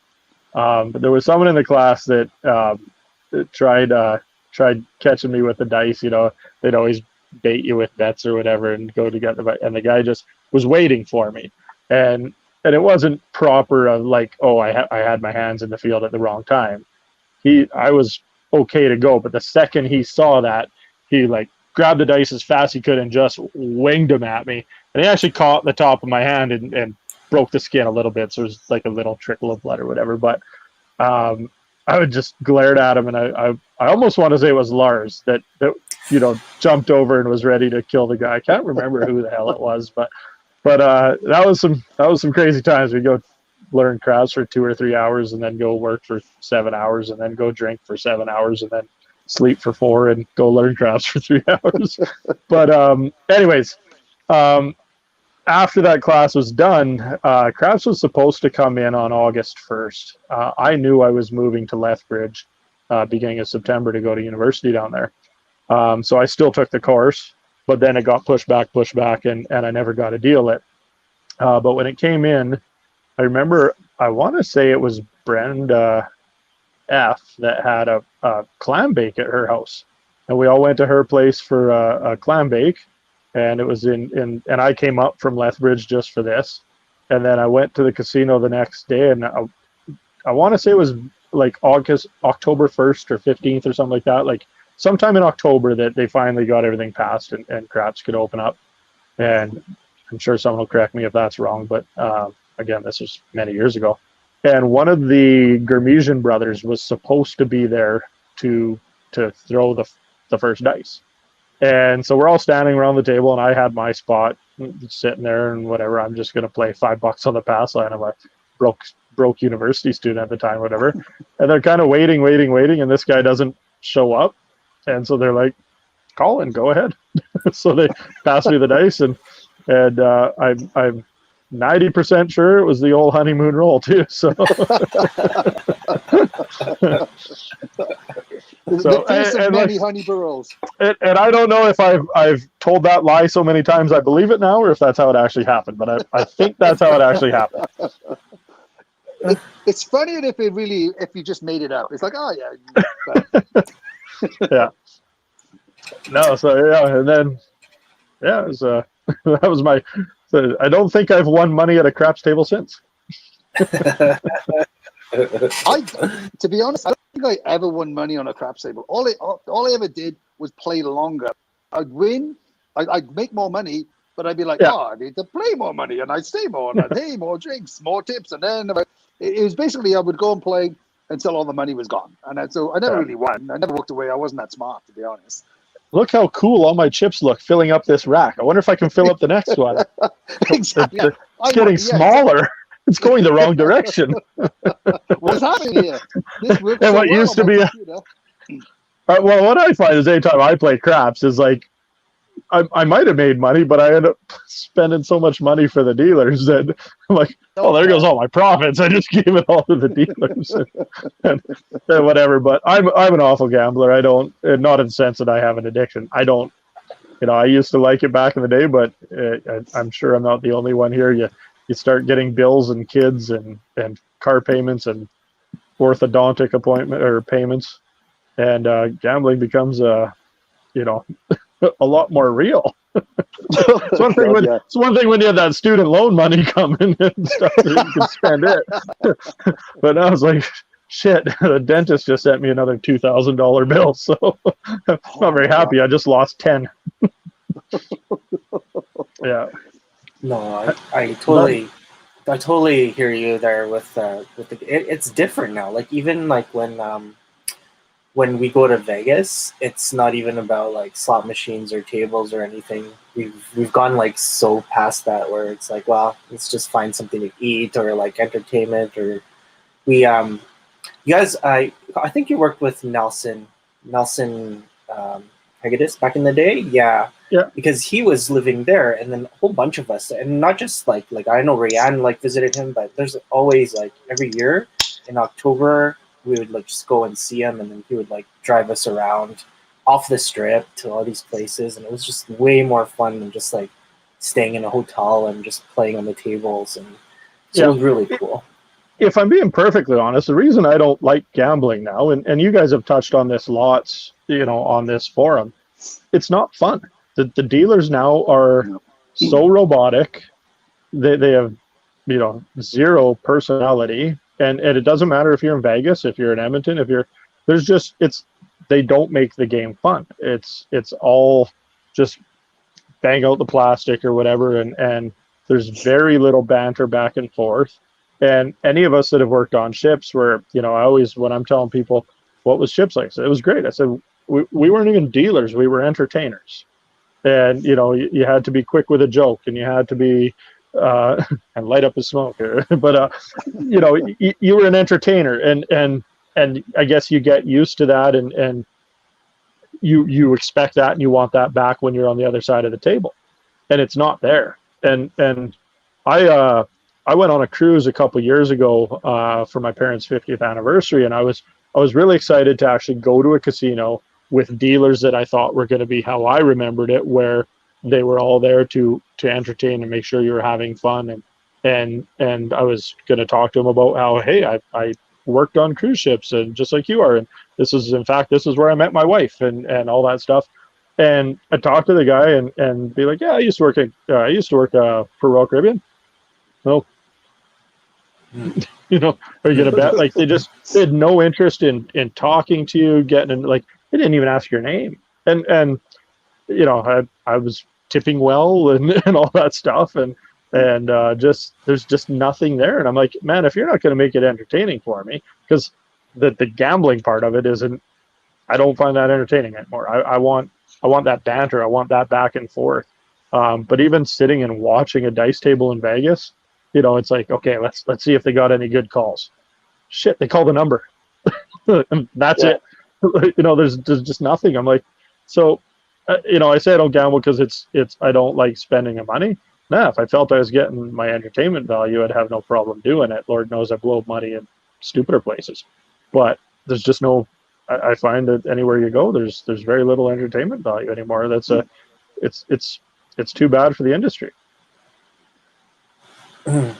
But there was someone in the class that tried catching me with the dice. They'd always bait you with bets or whatever and go to get and the guy just was waiting for me. And it wasn't proper of like, oh, I had my hands in the field at the wrong time. I was okay to go, but the second he saw that, he like grabbed the dice as fast as he could and just winged them at me. And he actually caught the top of my hand and broke the skin a little bit, so it was like a little trickle of blood or whatever. But I would just glared at him, and I almost want to say it was Lars that jumped over and was ready to kill the guy. I can't remember who the hell it was, but that was some crazy times. We'd go learn crafts for 2 or 3 hours, and then go work for 7 hours, and then go drink for 7 hours, and then sleep for 4 and go learn crafts for 3 hours. But anyways. After that class was done, Crafts was supposed to come in on August 1st. I knew I was moving to Lethbridge beginning of September to go to university down there. So I still took the course, but then it got pushed back, and I never got to deal it. But when it came in, I remember, I want to say it was Brenda F. that had a clam bake at her house. And we all went to her place for a clam bake. And it was and I came up from Lethbridge just for this. And then I went to the casino the next day, and I want to say it was like October 1st or 15th or something like that. Like sometime in October that they finally got everything passed and craps could open up. And I'm sure someone will correct me if that's wrong, but again, this was many years ago. And one of the Gurmesian brothers was supposed to be there to throw the first dice. And so we're all standing around the table, and I had my spot sitting there and whatever. I'm just going to play $5 on the pass line. I'm like, broke university student at the time, whatever. And they're kind of waiting, and this guy doesn't show up. And so they're like, Colin, go ahead. So they passed me the dice, and I'm 90% sure it was the old honeymoon roll too. So, There's so many honey burrows. And I don't know if I've told that lie so many times I believe it now, or if that's how it actually happened. But I think that's how it actually happened. It's funnier if you just made it up. It's like, oh yeah. Yeah. No, so yeah, and then yeah, it was that was my. So I don't think I've won money at a craps table since. To be honest, I don't think I ever won money on a craps table. All I ever did was play longer. I'd win, I'd make more money, but I'd be like, I need to play more money, and I'd stay more, and hey, more drinks, more tips, and then it was basically I would go and play until all the money was gone, and so I never really won. I never walked away. I wasn't that smart, to be honest. Look how cool all my chips look filling up this rack. I wonder if I can fill up the next one. Exactly. It's getting smaller. It's going the wrong direction. What's happening here? And what used to be well, what I find is anytime I play craps is like I might have made money, but I end up spending so much money for the dealers that I'm like, oh, there goes all my profits. I just gave it all to the dealers and whatever. But I'm an awful gambler. I don't, not in the sense that I have an addiction. I don't, I used to like it back in the day, but I'm sure I'm not the only one here. You start getting bills and kids and car payments and orthodontic appointment or payments, and gambling becomes a lot more real. It's one thing when you have that student loan money coming and stuff, you can spend it. But I was like, shit, the dentist just sent me another $2,000 bill, so I'm not very happy. I just lost 10. Yeah. No, I totally hear you there with it's different now. Like even like when we go to Vegas, it's not even about like slot machines or tables or anything. We've gone like so past that where it's like, well, let's just find something to eat or like entertainment or we you guys I think you worked with Nelson Hegedus back in the day. Yeah. Because he was living there and then a whole bunch of us, and not just like I know Rianne like visited him, but there's always like every year in October we would like just go and see him, and then he would like drive us around off the strip to all these places, and it was just way more fun than just like staying in a hotel and just playing on the tables, and so it was really cool. If I'm being perfectly honest, the reason I don't like gambling now, and you guys have touched on this lots, on this forum, it's not fun. The dealers now are so robotic. They have, zero personality. And it doesn't matter if you're in Vegas, if you're in Edmonton, they don't make the game fun. It's all just bang out the plastic or whatever, and there's very little banter back and forth. And any of us that have worked on ships where, I always, when I'm telling people what was ships like, I said, it was great. I said, we weren't even dealers, we were entertainers. And, you had to be quick with a joke, and you had to be and light up a smoke here. But you were an entertainer, and I guess you get used to that, and you expect that, and you want that back when you're on the other side of the table, and it's not there. And I went on a cruise a couple years ago for my parents' 50th anniversary, and I was really excited to actually go to a casino with dealers that I thought were going to be how I remembered it, where they were all there to entertain and make sure you were having fun. And I was going to talk to them about how, hey, I worked on cruise ships, and just like you are. And this is where I met my wife and all that stuff. And I talked to the guy and be like, yeah, I used to work for Royal Caribbean. Well, are you going to bet? Like they had no interest in talking to you, getting in, like they didn't even ask your name. And I was tipping well and all that stuff, and just there's just nothing there. And I'm like, man, if you're not going to make it entertaining for me, because the gambling part of it isn't, I don't find that entertaining anymore. I want that banter, I want that back and forth. But even sitting and watching a dice table in Vegas, it's like, okay, let's see if they got any good calls. Shit, they call the number. And that's Yeah. it. There's just nothing. I'm like, so, I say I don't gamble because it's I don't like spending the money. Nah, if I felt I was getting my entertainment value, I'd have no problem doing it. Lord knows I blow money in stupider places, but there's just no. I find that anywhere you go, there's very little entertainment value anymore. It's too bad for the industry.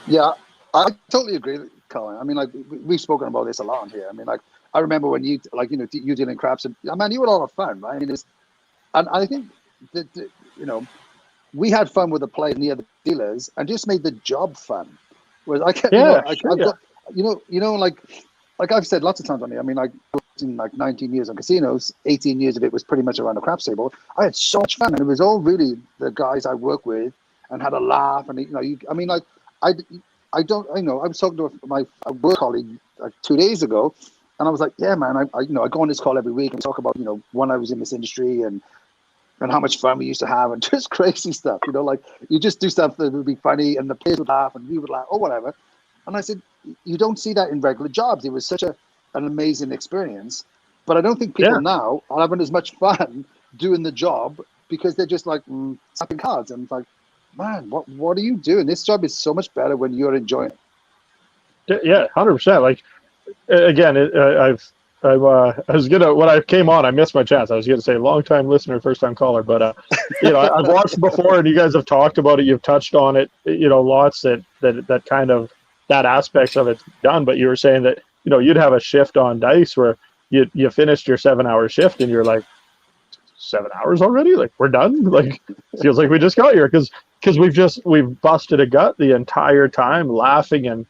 Yeah, I totally agree, Colin. I mean, like we've spoken about this a lot on here. I mean, like I remember when you you dealing craps, and I mean, you were all fun, right? I mean, and I think that we had fun with the players and the other dealers, and just made the job fun. Whereas I can't, I've got, like I've said lots of times on here. I mean, like in like 19 years on casinos, 18 years of it was pretty much around the craps table. I had so much fun, and it was all really the guys I work with, and had a laugh. And I mean, like I don't, I was talking to my work colleague like 2 days ago, and I was like, yeah, man, I go on this call every week and talk about when I was in this industry and how much fun we used to have and just crazy stuff. Like you just do stuff that would be funny, and the players would laugh, and we would laugh, or whatever. And I said, you don't see that in regular jobs. It was such an amazing experience, but I don't think people now are having as much fun doing the job because they're just like snapping cards. And it's like, man, what are you doing? This job is so much better when you're enjoying it. Yeah, 100%. Like again, I was gonna when I came on, I missed my chance. I was gonna say long time listener, first time caller, but I've watched before, and you guys have talked about it. You've touched on it, lots that kind of that aspects of it's done. But you were saying that you'd have a shift on dice where you finished your 7-hour shift, and you're like, 7 hours already? Like we're done? Like feels like we just got here because we've busted a gut the entire time, laughing and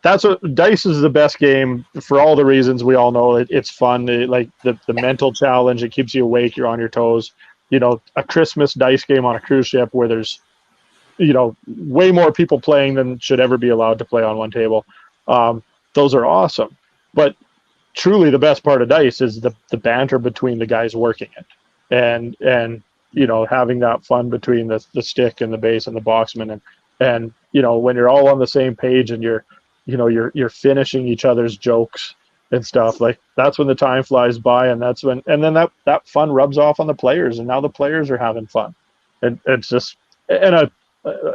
that's what dice is the best game for all the reasons we all know. It's fun, like the mental challenge. It keeps you awake. You're on your toes. A Christmas dice game on a cruise ship where there's way more people playing than should ever be allowed to play on one table. Those are awesome, but truly the best part of dice is the banter between the guys working it, and having that fun between the stick and the base and the boxman, and when you're all on the same page and you're finishing each other's jokes and stuff, like that's when the time flies by, and then that fun rubs off on the players, and now the players are having fun, and it's just, and like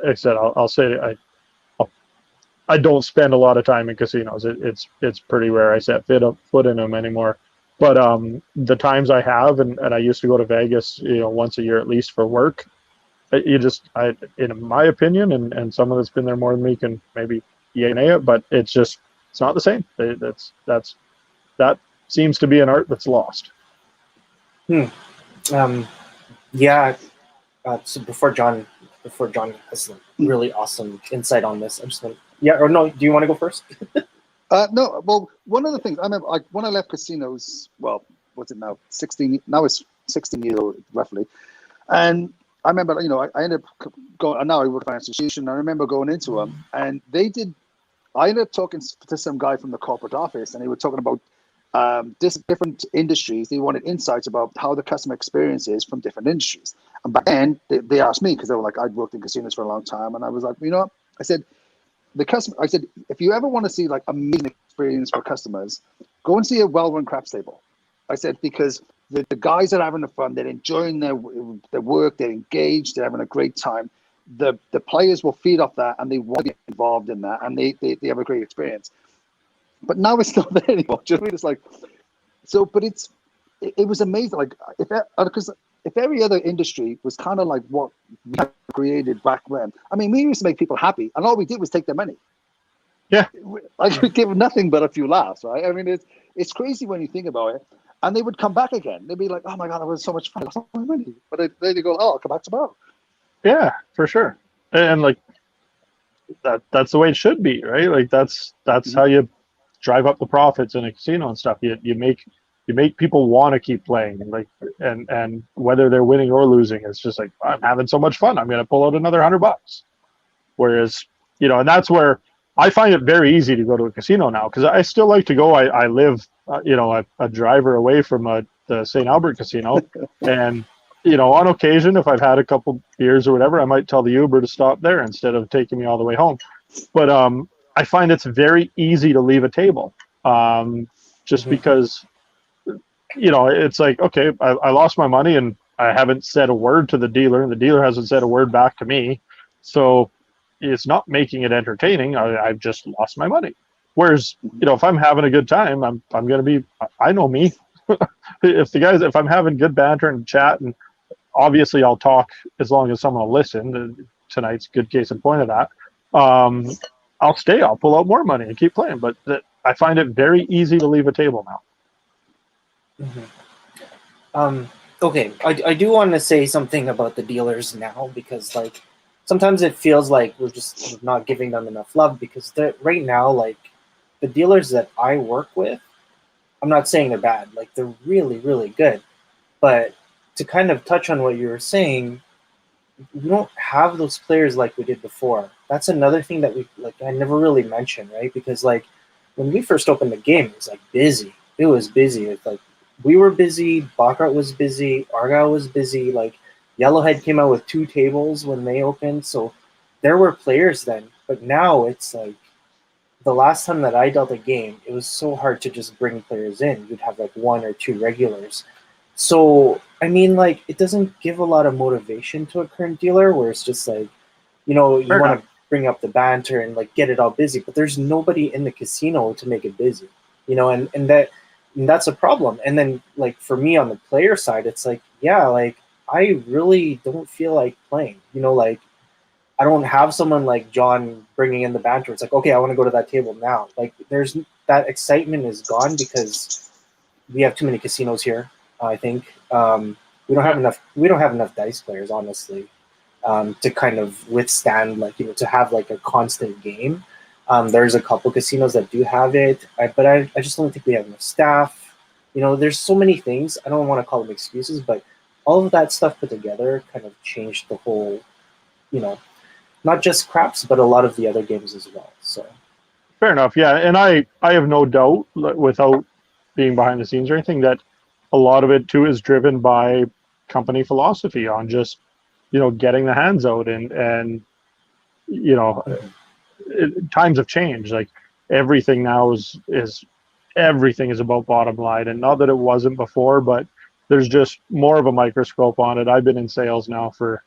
I said, I'll say I don't spend a lot of time in casinos. It's pretty rare I set foot in them anymore. But the times I have, and I used to go to Vegas, once a year at least for work. In my opinion, and someone that's been there more than me can maybe yay it, but it's not the same. That seems to be an art that's lost. Yeah. So before John has some really awesome insight on this, I'm just going to, do you want to go first? No, well, one of the things I remember, like when I left casinos, well, what's it now? 16. Now it's 16 years old, roughly. And I remember, I ended up going. And now I work for an institution. I remember going into them, and I ended up talking to some guy from the corporate office, and they were talking about different industries. They wanted insights about how the customer experience is from different industries. And back then, they asked me because they were like, I'd worked in casinos for a long time, and I was like, I said, if you ever want to see like amazing experience for customers, go and see a well-run craps table. I said, because the guys are having the fun, they're enjoying their work, they're engaged, they're having a great time. The players will feed off that, and they want to get involved in that, and they have a great experience. But now it's not there anymore. Do you know what I mean? It's like, so, but it was amazing. Like if every other industry was kind of like what we had created back when, I mean, we used to make people happy, and all we did was take their money. Yeah. Like we give them nothing but a few laughs, right? I mean, it's crazy when you think about it. And they would come back again. They'd be like, oh my God, that was so much fun. I lost all my money. But then you go, oh, I'll come back tomorrow. Yeah, for sure. And like that's the way it should be, right? Like that's how you drive up the profits in a casino and stuff. You make people want to keep playing, and whether they're winning or losing, it's just like, I'm having so much fun, I'm going to pull out another $100. Whereas, and that's where I find it very easy to go to a casino now, because I still like to go. I live, a driver away from the St. Albert casino, and on occasion, if I've had a couple beers or whatever, I might tell the Uber to stop there instead of taking me all the way home. But I find it's very easy to leave a table, just because it's like, okay, I lost my money and I haven't said a word to the dealer, and the dealer hasn't said a word back to me, so it's not making it entertaining. I've just lost my money. Whereas, if I'm having a good time, I'm gonna be. I know me. If I'm having good banter and chat, and obviously I'll talk as long as someone will listen. Tonight's a good case in point of that. I'll stay. I'll pull out more money and keep playing. But I find it very easy to leave a table now. Okay, I do want to say something about the dealers now, because like sometimes it feels like we're just not giving them enough love, because right now, like the dealers that I work with, I'm not saying they're bad, like they're really, really good. But to kind of touch on what you were saying, we don't have those players like we did before. That's another thing that I never really mentioned, right? Because like when we first opened the game, it was like busy. It was busy. It's like we were busy, Baccarat was busy, Argyle was busy, like Yellowhead came out with 2 tables when they opened. So there were players then. But now it's like the last time that I dealt a game, it was so hard to just bring players in. You'd have like 1 or 2 regulars. So, I mean, like, it doesn't give a lot of motivation to a current dealer, where it's just like, you want to bring up the banter and like get it all busy, but there's nobody in the casino to make it busy, and that's a problem. And then like for me on the player side, it's like, yeah, like I really don't feel like playing, like I don't have someone like John bringing in the banter. It's like, okay, I want to go to that table now. Like there's that excitement is gone because we have too many casinos here. I think we don't have enough. We don't have enough dice players, honestly, to kind of withstand to have like a constant game. There's a couple casinos that do have it, but I just don't think we have enough staff. There's so many things. I don't want to call them excuses, but all of that stuff put together kind of changed the whole, not just craps, but a lot of the other games as well. So fair enough, yeah. And I have no doubt, without being behind the scenes or anything, that a lot of it too is driven by company philosophy on just getting the hands out, and times have changed. Like everything now is everything is about bottom line, and not that it wasn't before, but there's just more of a microscope on it. I've been in sales now for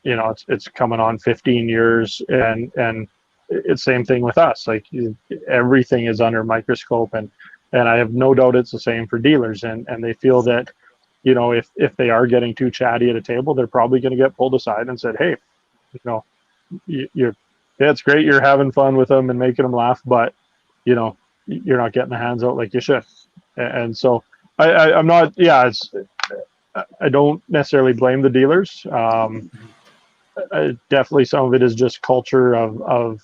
it's coming on 15 years, and it's same thing with us. Like everything is under microscope, and I have no doubt it's the same for dealers, and they feel that if they are getting too chatty at a table, they're probably going to get pulled aside and said, hey, you're yeah, it's great you're having fun with them and making them laugh, but you're not getting the hands out like you should. And so I'm not, I don't necessarily blame the dealers. Definitely some of it is just culture of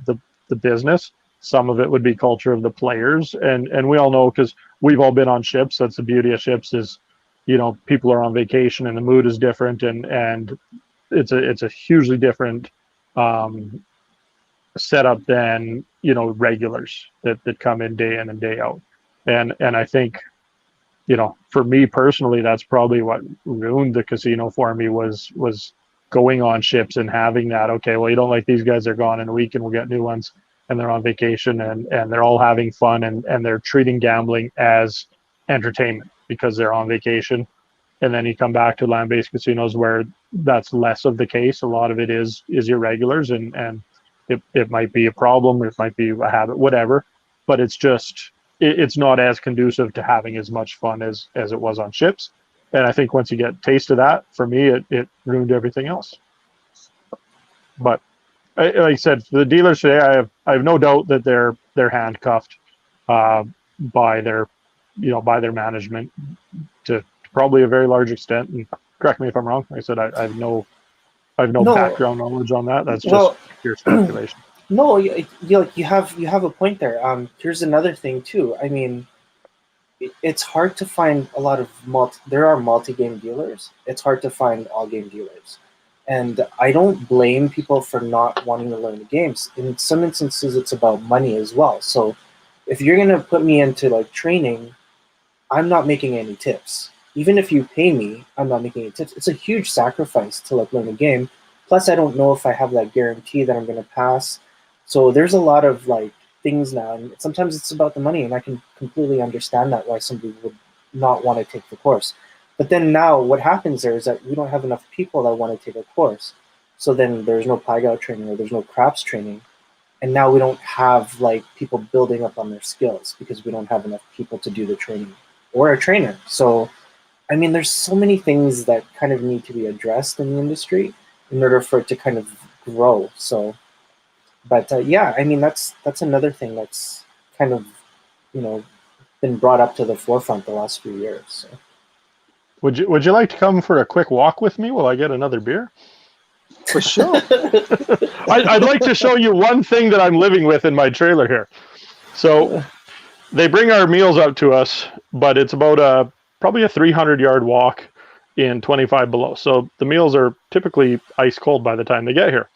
the business. Some of it would be culture of the players, and we all know, because we've all been on ships. That's the beauty of ships, is people are on vacation and the mood is different, and it's a hugely different setup than regulars that come in and day out. And I think for me personally, that's probably what ruined the casino for me, was going on ships and having that, okay, well, you don't like these guys, they're gone in a week and we'll get new ones, and they're on vacation, and they're all having fun, and they're treating gambling as entertainment because they're on vacation. And then you come back to land-based casinos where that's less of the case. A lot of it is your regulars, and it might be a problem, or it might be a habit, whatever, but it's just it's not as conducive to having as much fun as it was on ships. And I think once you get a taste of that, for me, it ruined everything else. But like I said, for the dealers today, I have no doubt that they're handcuffed by their by their management to probably a very large extent. And correct me if I'm wrong. Like I said, I have no background knowledge on that. That's just pure speculation. No, you have a point there. Here's another thing too. I mean, it's hard to find a lot of there are multi-game dealers. It's hard to find all-game dealers. And I don't blame people for not wanting to learn the games. In some instances, it's about money as well. So if you're going to put me into like training, I'm not making any tips. even if you pay me, I'm not making it. It's a huge sacrifice to like learn a game. Plus, I don't know if I have that guarantee that I'm going to pass. So there's a lot of like things now, and sometimes it's about the money, and I can completely understand that why somebody would not want to take the course. But then now, what happens there is that we don't have enough people that want to take a course. So then there's no Paigout training or there's no craps training, and now we don't have like people building up on their skills because we don't have enough people to do the training or a trainer. So I mean, there's so many things that kind of need to be addressed in the industry in order for it to kind of grow. So, but yeah, I mean, that's another thing that's kind of, you know, been brought up to the forefront the last few years. So. Would you like to come for a quick walk with me while I get another beer? For sure. I'd like to show you one thing that I'm living with in my trailer here. So they bring our meals up to us, but it's about probably a 300-yard walk in 25 below. So the meals are typically ice cold by the time they get here.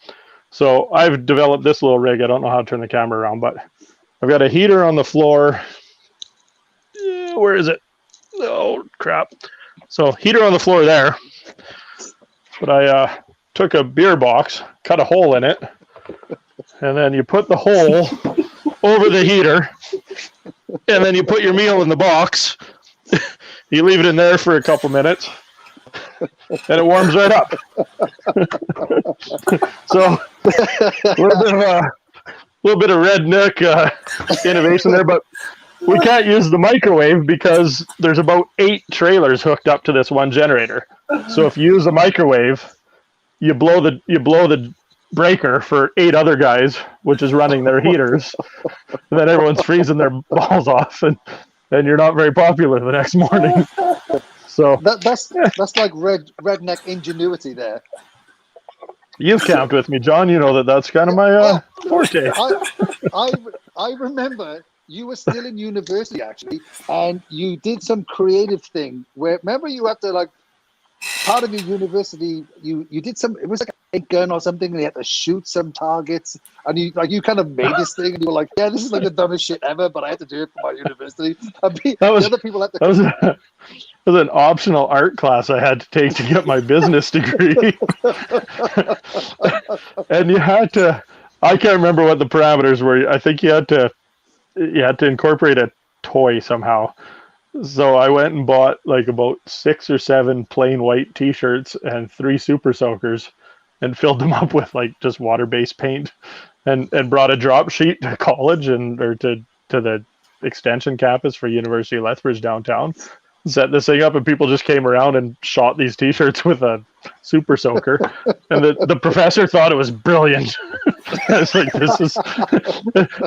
So I've developed this little rig. I don't know how to turn the camera around, but I've got a heater on the floor. Where is it? Oh, crap. So heater on the floor there. But I took a beer box, cut a hole in it, and then you put the hole over the heater, and then you put your meal in the box. You leave it in there for a couple minutes, and it warms right up. So a little bit of redneck innovation there, but we can't use the microwave because there's about 8 trailers hooked up to this one generator. So if you use the microwave, you blow the breaker for 8 other guys, which is running their heaters. And then everyone's freezing their balls off, and you're not very popular the next morning. So that's like redneck ingenuity there. You've camped with me, John. You know that's kind of my forte. I remember you were still in university actually, and you did some creative thing where remember you had to like part of your university you did some, it was like a gun or something, and you had to shoot some targets, and you kind of made this thing, and you were like, yeah, this is like the dumbest shit ever, but I had to do it for my university. The other people had to. That was an optional art class I had to take to get my business degree. And you had to, I can't remember what the parameters were. I think you had to incorporate a toy somehow. So I went and bought like about 6 or 7 plain white t-shirts and 3 super soakers and filled them up with like just water-based paint and brought a drop sheet to college or to the extension campus for University of Lethbridge downtown. Set this thing up, and people just came around and shot these t-shirts with a super soaker, and the professor thought it was brilliant. I was like, this is,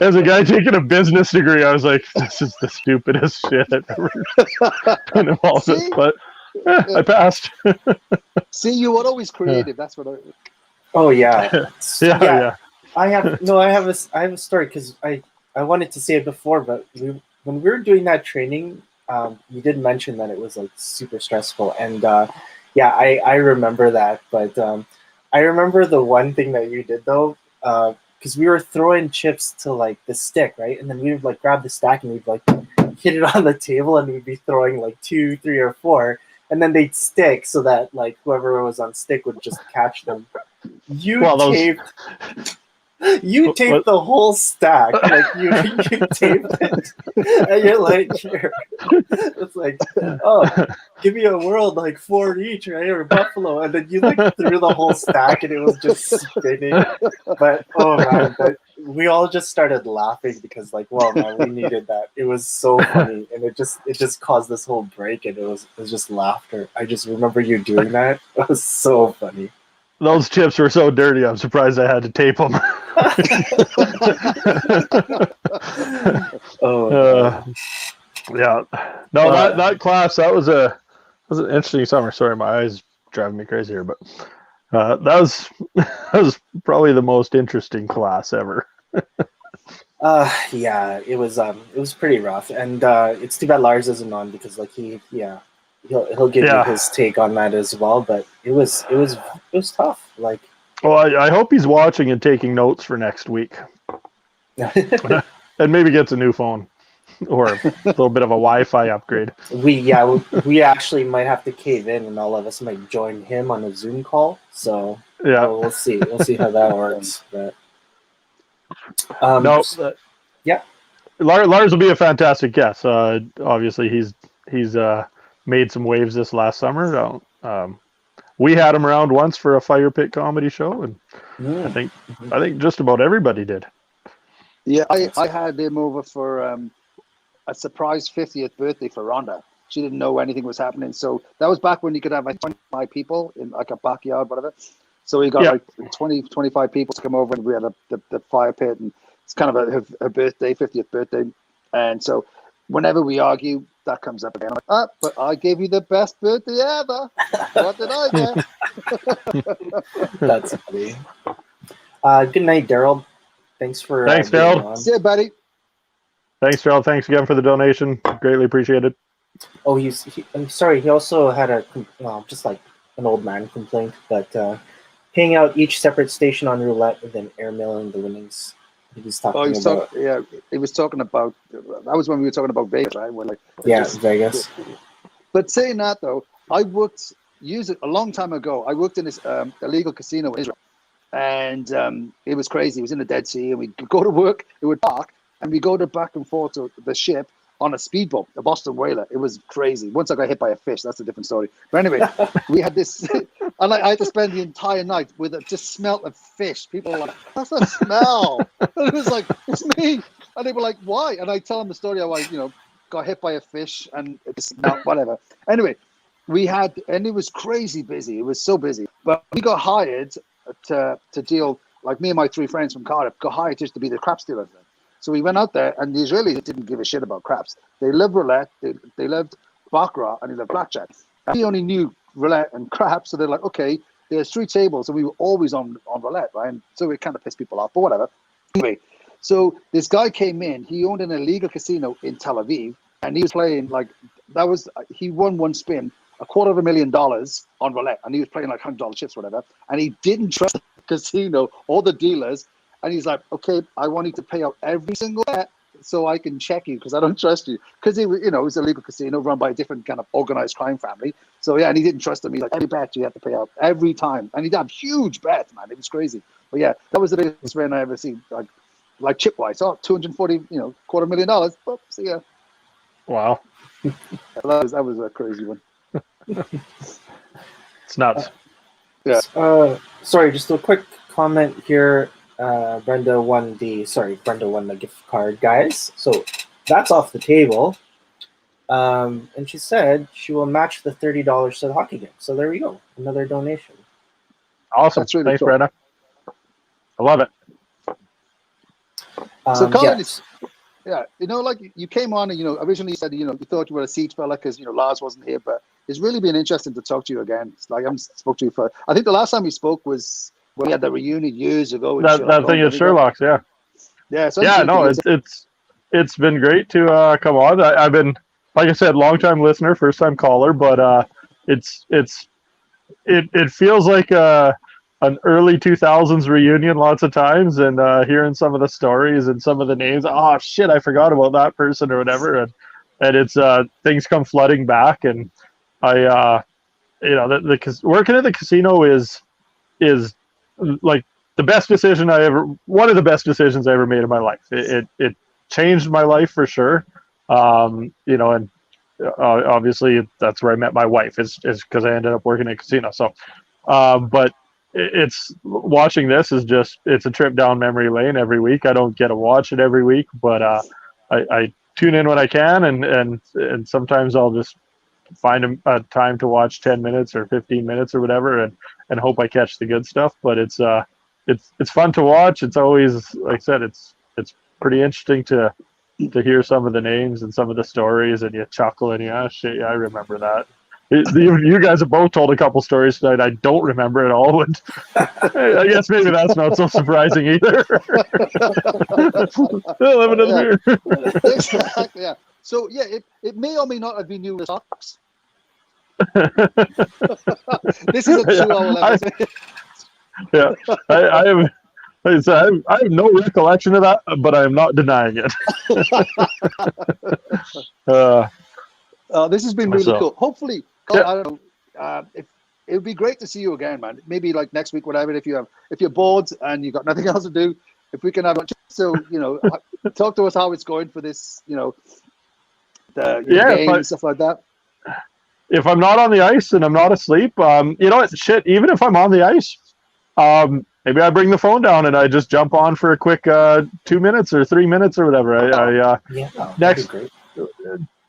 as a guy taking a business degree, I was like, this is the stupidest shit I've ever been involved in, but I passed. See, you were always creative. That's what I. Oh yeah. Yeah. I have a story because I wanted to say it before, but when we were doing that training, you did mention that it was like super stressful, and I remember that. But I remember the one thing that you did though, because we were throwing chips to like the stick, right? And then we would like grab the stack and we'd like hit it on the table, and we'd be throwing like 2, 3, or 4, and then they'd stick so that like whoever was on stick would just catch them. You taped the whole stack, like you taped it, and you're like, it's like, oh, give me a world like 4 each, right, or buffalo, and then you like threw the whole stack, and it was just spinning. But oh man, but we all just started laughing because like, well, man, we needed that. It was so funny, and it just caused this whole break, and it was just laughter. I just remember you doing that. It was so funny. Those chips were so dirty, I'm surprised I had to tape them. Yeah. No, that class, that was an interesting summer. Sorry, my eyes driving me crazy here, but that was probably the most interesting class ever. Yeah, it was pretty rough, and it's too bad Lars isn't on because like he'll give you his take on that as well. But it was tough. Like, well, I hope he's watching and taking notes for next week, and maybe gets a new phone. or a little bit of a Wi-Fi upgrade. We actually might have to cave in, and all of us might join him on a Zoom call. So Yeah. we'll see. We'll see how that works. But No. yeah. Lars will be a fantastic guest. Obviously, he's made some waves this last summer. We had him around once for a fire pit comedy show, and I think just about everybody did. Yeah, I had him over for a surprise 50th birthday for Rhonda. She didn't know anything was happening. So that was back when you could have like 25 people in like a backyard, whatever. So we got like 20, 25 people to come over, and we had the fire pit, and it's kind of her birthday, 50th birthday. And so whenever we argue, that comes up again. I'm like, but I gave you the best birthday ever. What did I get? That's funny. Good night, Daryl. Thanks for Daryl. See you, buddy. Thanks, Daryl. Thanks again for the donation. Greatly appreciated. Oh, I'm sorry. He also had just like an old man complaint, but paying out each separate station on roulette and then airmailing the winnings. He was talking about. He was talking about. That was when we were talking about Vegas, right? We're like, Vegas. But saying that though, I worked a long time ago. I worked in this illegal casino in Israel, and it was crazy. It was in the Dead Sea, and we'd go to work. It would park, and we go back and forth to the ship on a speedboat, a Boston whaler. It was crazy. Once I got hit by a fish, that's a different story. But anyway, we had this, and I had to spend the entire night with it, just smelt of fish. People were like, "That's a smell," and it was like, "It's me," and they were like, "Why?" And I tell them the story how I, got hit by a fish and it smelled whatever. Anyway, and it was crazy busy. It was so busy, but we got hired to deal. Like me and my 3 friends from Cardiff got hired just to be the crap stealers. So we went out there, and the Israelis didn't give a shit about craps. They loved roulette, they loved baccarat, and they loved blackjack. And we only knew roulette and craps, so they're like, okay, there's 3 tables, and we were always on roulette, right? And so it kind of pissed people off, but whatever. Anyway, so this guy came in. He owned an illegal casino in Tel Aviv, and he was playing he won one spin, $250,000 on roulette, and he was playing like $100 chips, whatever. And he didn't trust the casino or the dealers. And he's like, okay, I want you to pay out every single bet so I can check you because I don't trust you. Because it was a legal casino run by a different kind of organized crime family. So yeah, and he didn't trust him. He's like, every bet you have to pay out every time. And he'd have huge bets, man. It was crazy. But yeah, that was the biggest win I ever seen. Like chip-wise, $240, $250,000. Oh, see ya. Wow. That was a crazy one. It's nuts. Yeah. Sorry, just a quick comment here. Brenda won the gift card, guys. So that's off the table. And she said she will match the $30 to the hockey game. So there we go. Another donation. Awesome. That's really Thanks, cool. Brenda. I love it. So Colin, yes. you came on and, originally you said, you thought you were a siege fella because, Lars wasn't here, but it's really been interesting to talk to you again. It's like I haven't spoke to you I think the last time we spoke was when we had the reunion years ago. That thing at Sherlock's, yeah. Yeah. So it's been great to come on. I've been, like I said, long-time listener, first-time caller, but it feels like an early 2000s reunion lots of times, and hearing some of the stories and some of the names. Oh shit, I forgot about that person or whatever, and it's things come flooding back, and I working at the casino is like the best decision one of the best decisions I ever made in my life. It changed my life for sure. And obviously that's where I met my wife is because I ended up working at a casino. So, but it's watching this is it's a trip down memory lane every week. I don't get to watch it every week, but I tune in when I can, and sometimes I'll just find a time to watch 10 minutes or 15 minutes or whatever, and hope I catch the good stuff. But it's fun to watch. It's always, like I said, it's pretty interesting to hear some of the names and some of the stories, and you chuckle and shit, yeah, I remember that. You guys have both told a couple stories tonight I don't remember at all, and I guess maybe that's not so surprising either. Yeah. Exactly, yeah. So yeah, it may or may not have been you with socks. This is a 2-hour episode. Yeah, I have no recollection of that, but I am not denying it. This has been really So, cool. Hopefully, Colin, yeah. I don't know. If it would be great to see you again, man. Maybe like next week, whatever. If you're bored and you've got nothing else to do, if we can have just so talk to us how it's going for this, the game and stuff like that. If I'm not on the ice and I'm not asleep, shit. Even if I'm on the ice, maybe I bring the phone down and I just jump on for a quick 2 minutes or 3 minutes or whatever. That'd be great.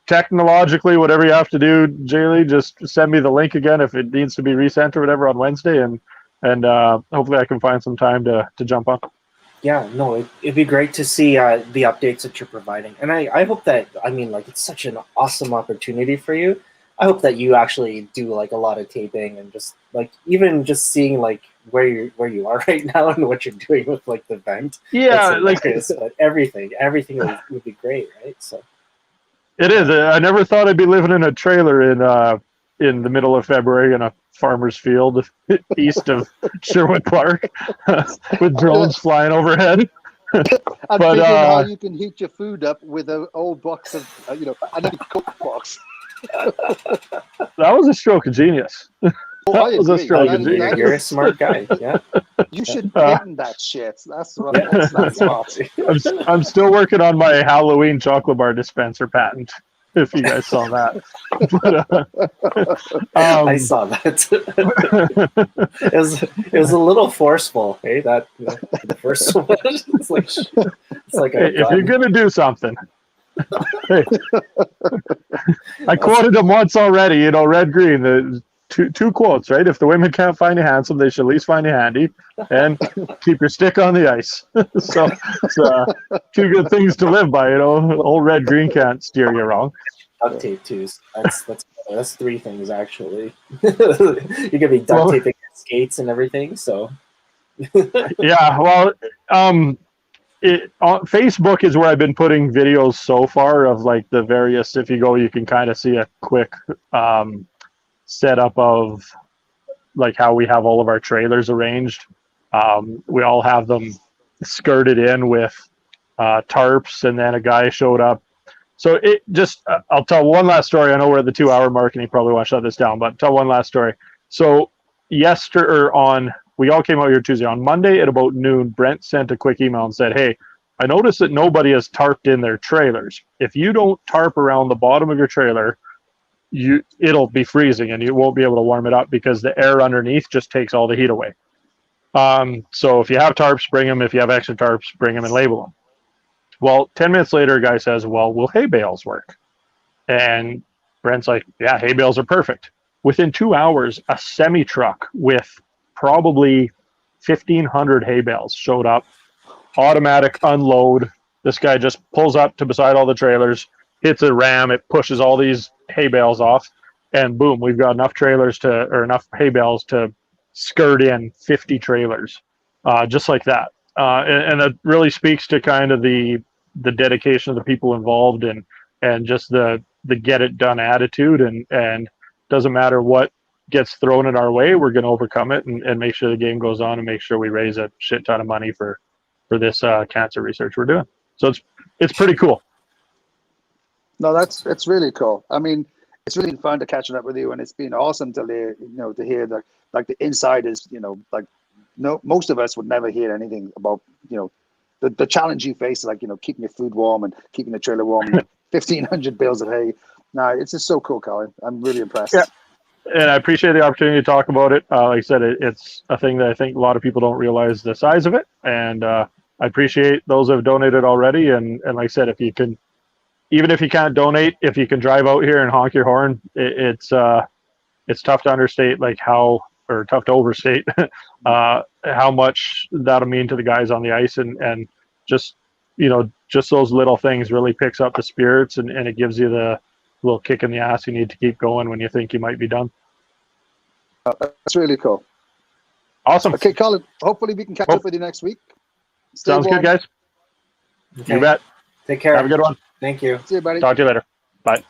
Technologically, whatever you have to do, Jaylee, just send me the link again if it needs to be resent or whatever on Wednesday, and hopefully I can find some time to jump on. Yeah, no, it'd be great to see the updates that you're providing, and I hope that it's such an awesome opportunity for you. I hope that you actually do like a lot of taping and just like even just seeing like where you are right now and what you're doing with like the vent. Yeah, but everything would be great, right? So. It is. I never thought I'd be living in a trailer in the middle of February in a farmer's field east of Sherwood Park with drones flying overhead. And figuring how you can heat your food up with an old box of, an empty Coke box. That was a stroke of genius. You're a smart guy. Yeah. You should patent that shit. That's what. That's smart. I'm still working on my Halloween chocolate bar dispenser patent. If you guys saw that, I saw that. It was a little forceful. Hey, that the first one. It's like if you're gonna do something. Hey. I quoted him once already. Red green. The two quotes, right? If the women can't find you handsome, they should at least find you handy, and keep your stick on the ice. So it's two good things to live by. Old red green can't steer you wrong. Duct tape too. That's three things actually. You're gonna be duct taping skates and everything. So yeah, well, Facebook is where I've been putting videos so far of like the various. If you go, you can kind of see a quick setup of like how we have all of our trailers arranged. We all have them skirted in with tarps, and then a guy showed up. So it just, I'll tell one last story. I know we're at the 2-hour mark and you probably want to shut this down, but tell one last story. So we all came out here Tuesday. On Monday at about noon, Brent sent a quick email and said, hey, I noticed that nobody has tarped in their trailers. If you don't tarp around the bottom of your trailer, it'll be freezing and you won't be able to warm it up because the air underneath just takes all the heat away. So if you have tarps, bring them. If you have extra tarps, bring them and label them. Well, 10 minutes later, a guy says, well, will hay bales work? And Brent's like, yeah, hay bales are perfect. Within 2 hours, a semi-truck with probably 1,500 hay bales showed up, automatic unload. This guy just pulls up to beside all the trailers, hits a ram, it pushes all these hay bales off, and boom, we've got enough hay bales to skirt in 50 trailers, just like that. And it really speaks to kind of the dedication of the people involved and just the get it done attitude, and doesn't matter what gets thrown in our way, we're going to overcome it and make sure the game goes on and make sure we raise a shit ton of money for this cancer research we're doing. So it's pretty cool. No, it's really cool. I mean, it's really fun to catch up with you, and it's been awesome to hear the insiders. Most of us would never hear anything about the challenge you face, like keeping your food warm and keeping the trailer warm. 1,500 bales of hay. No, it's just so cool, Colin. I'm really impressed. Yeah. And I appreciate the opportunity to talk about it. Like I said, it's a thing that I think a lot of people don't realize the size of it, and I appreciate those who have donated already. And like I said, if you can, even if you can't donate, if you can drive out here and honk your horn, it's tough to understate tough to overstate how much that'll mean to the guys on the ice, and just those little things really picks up the spirits and it gives you the little kick in the ass you need to keep going when you think you might be done. That's really cool. Awesome. Okay, Colin, hopefully we can catch up with you next week. Sounds good, guys. Okay. You bet. Take care. Have a good one. Thank you. See you, buddy. Talk to you later. Bye.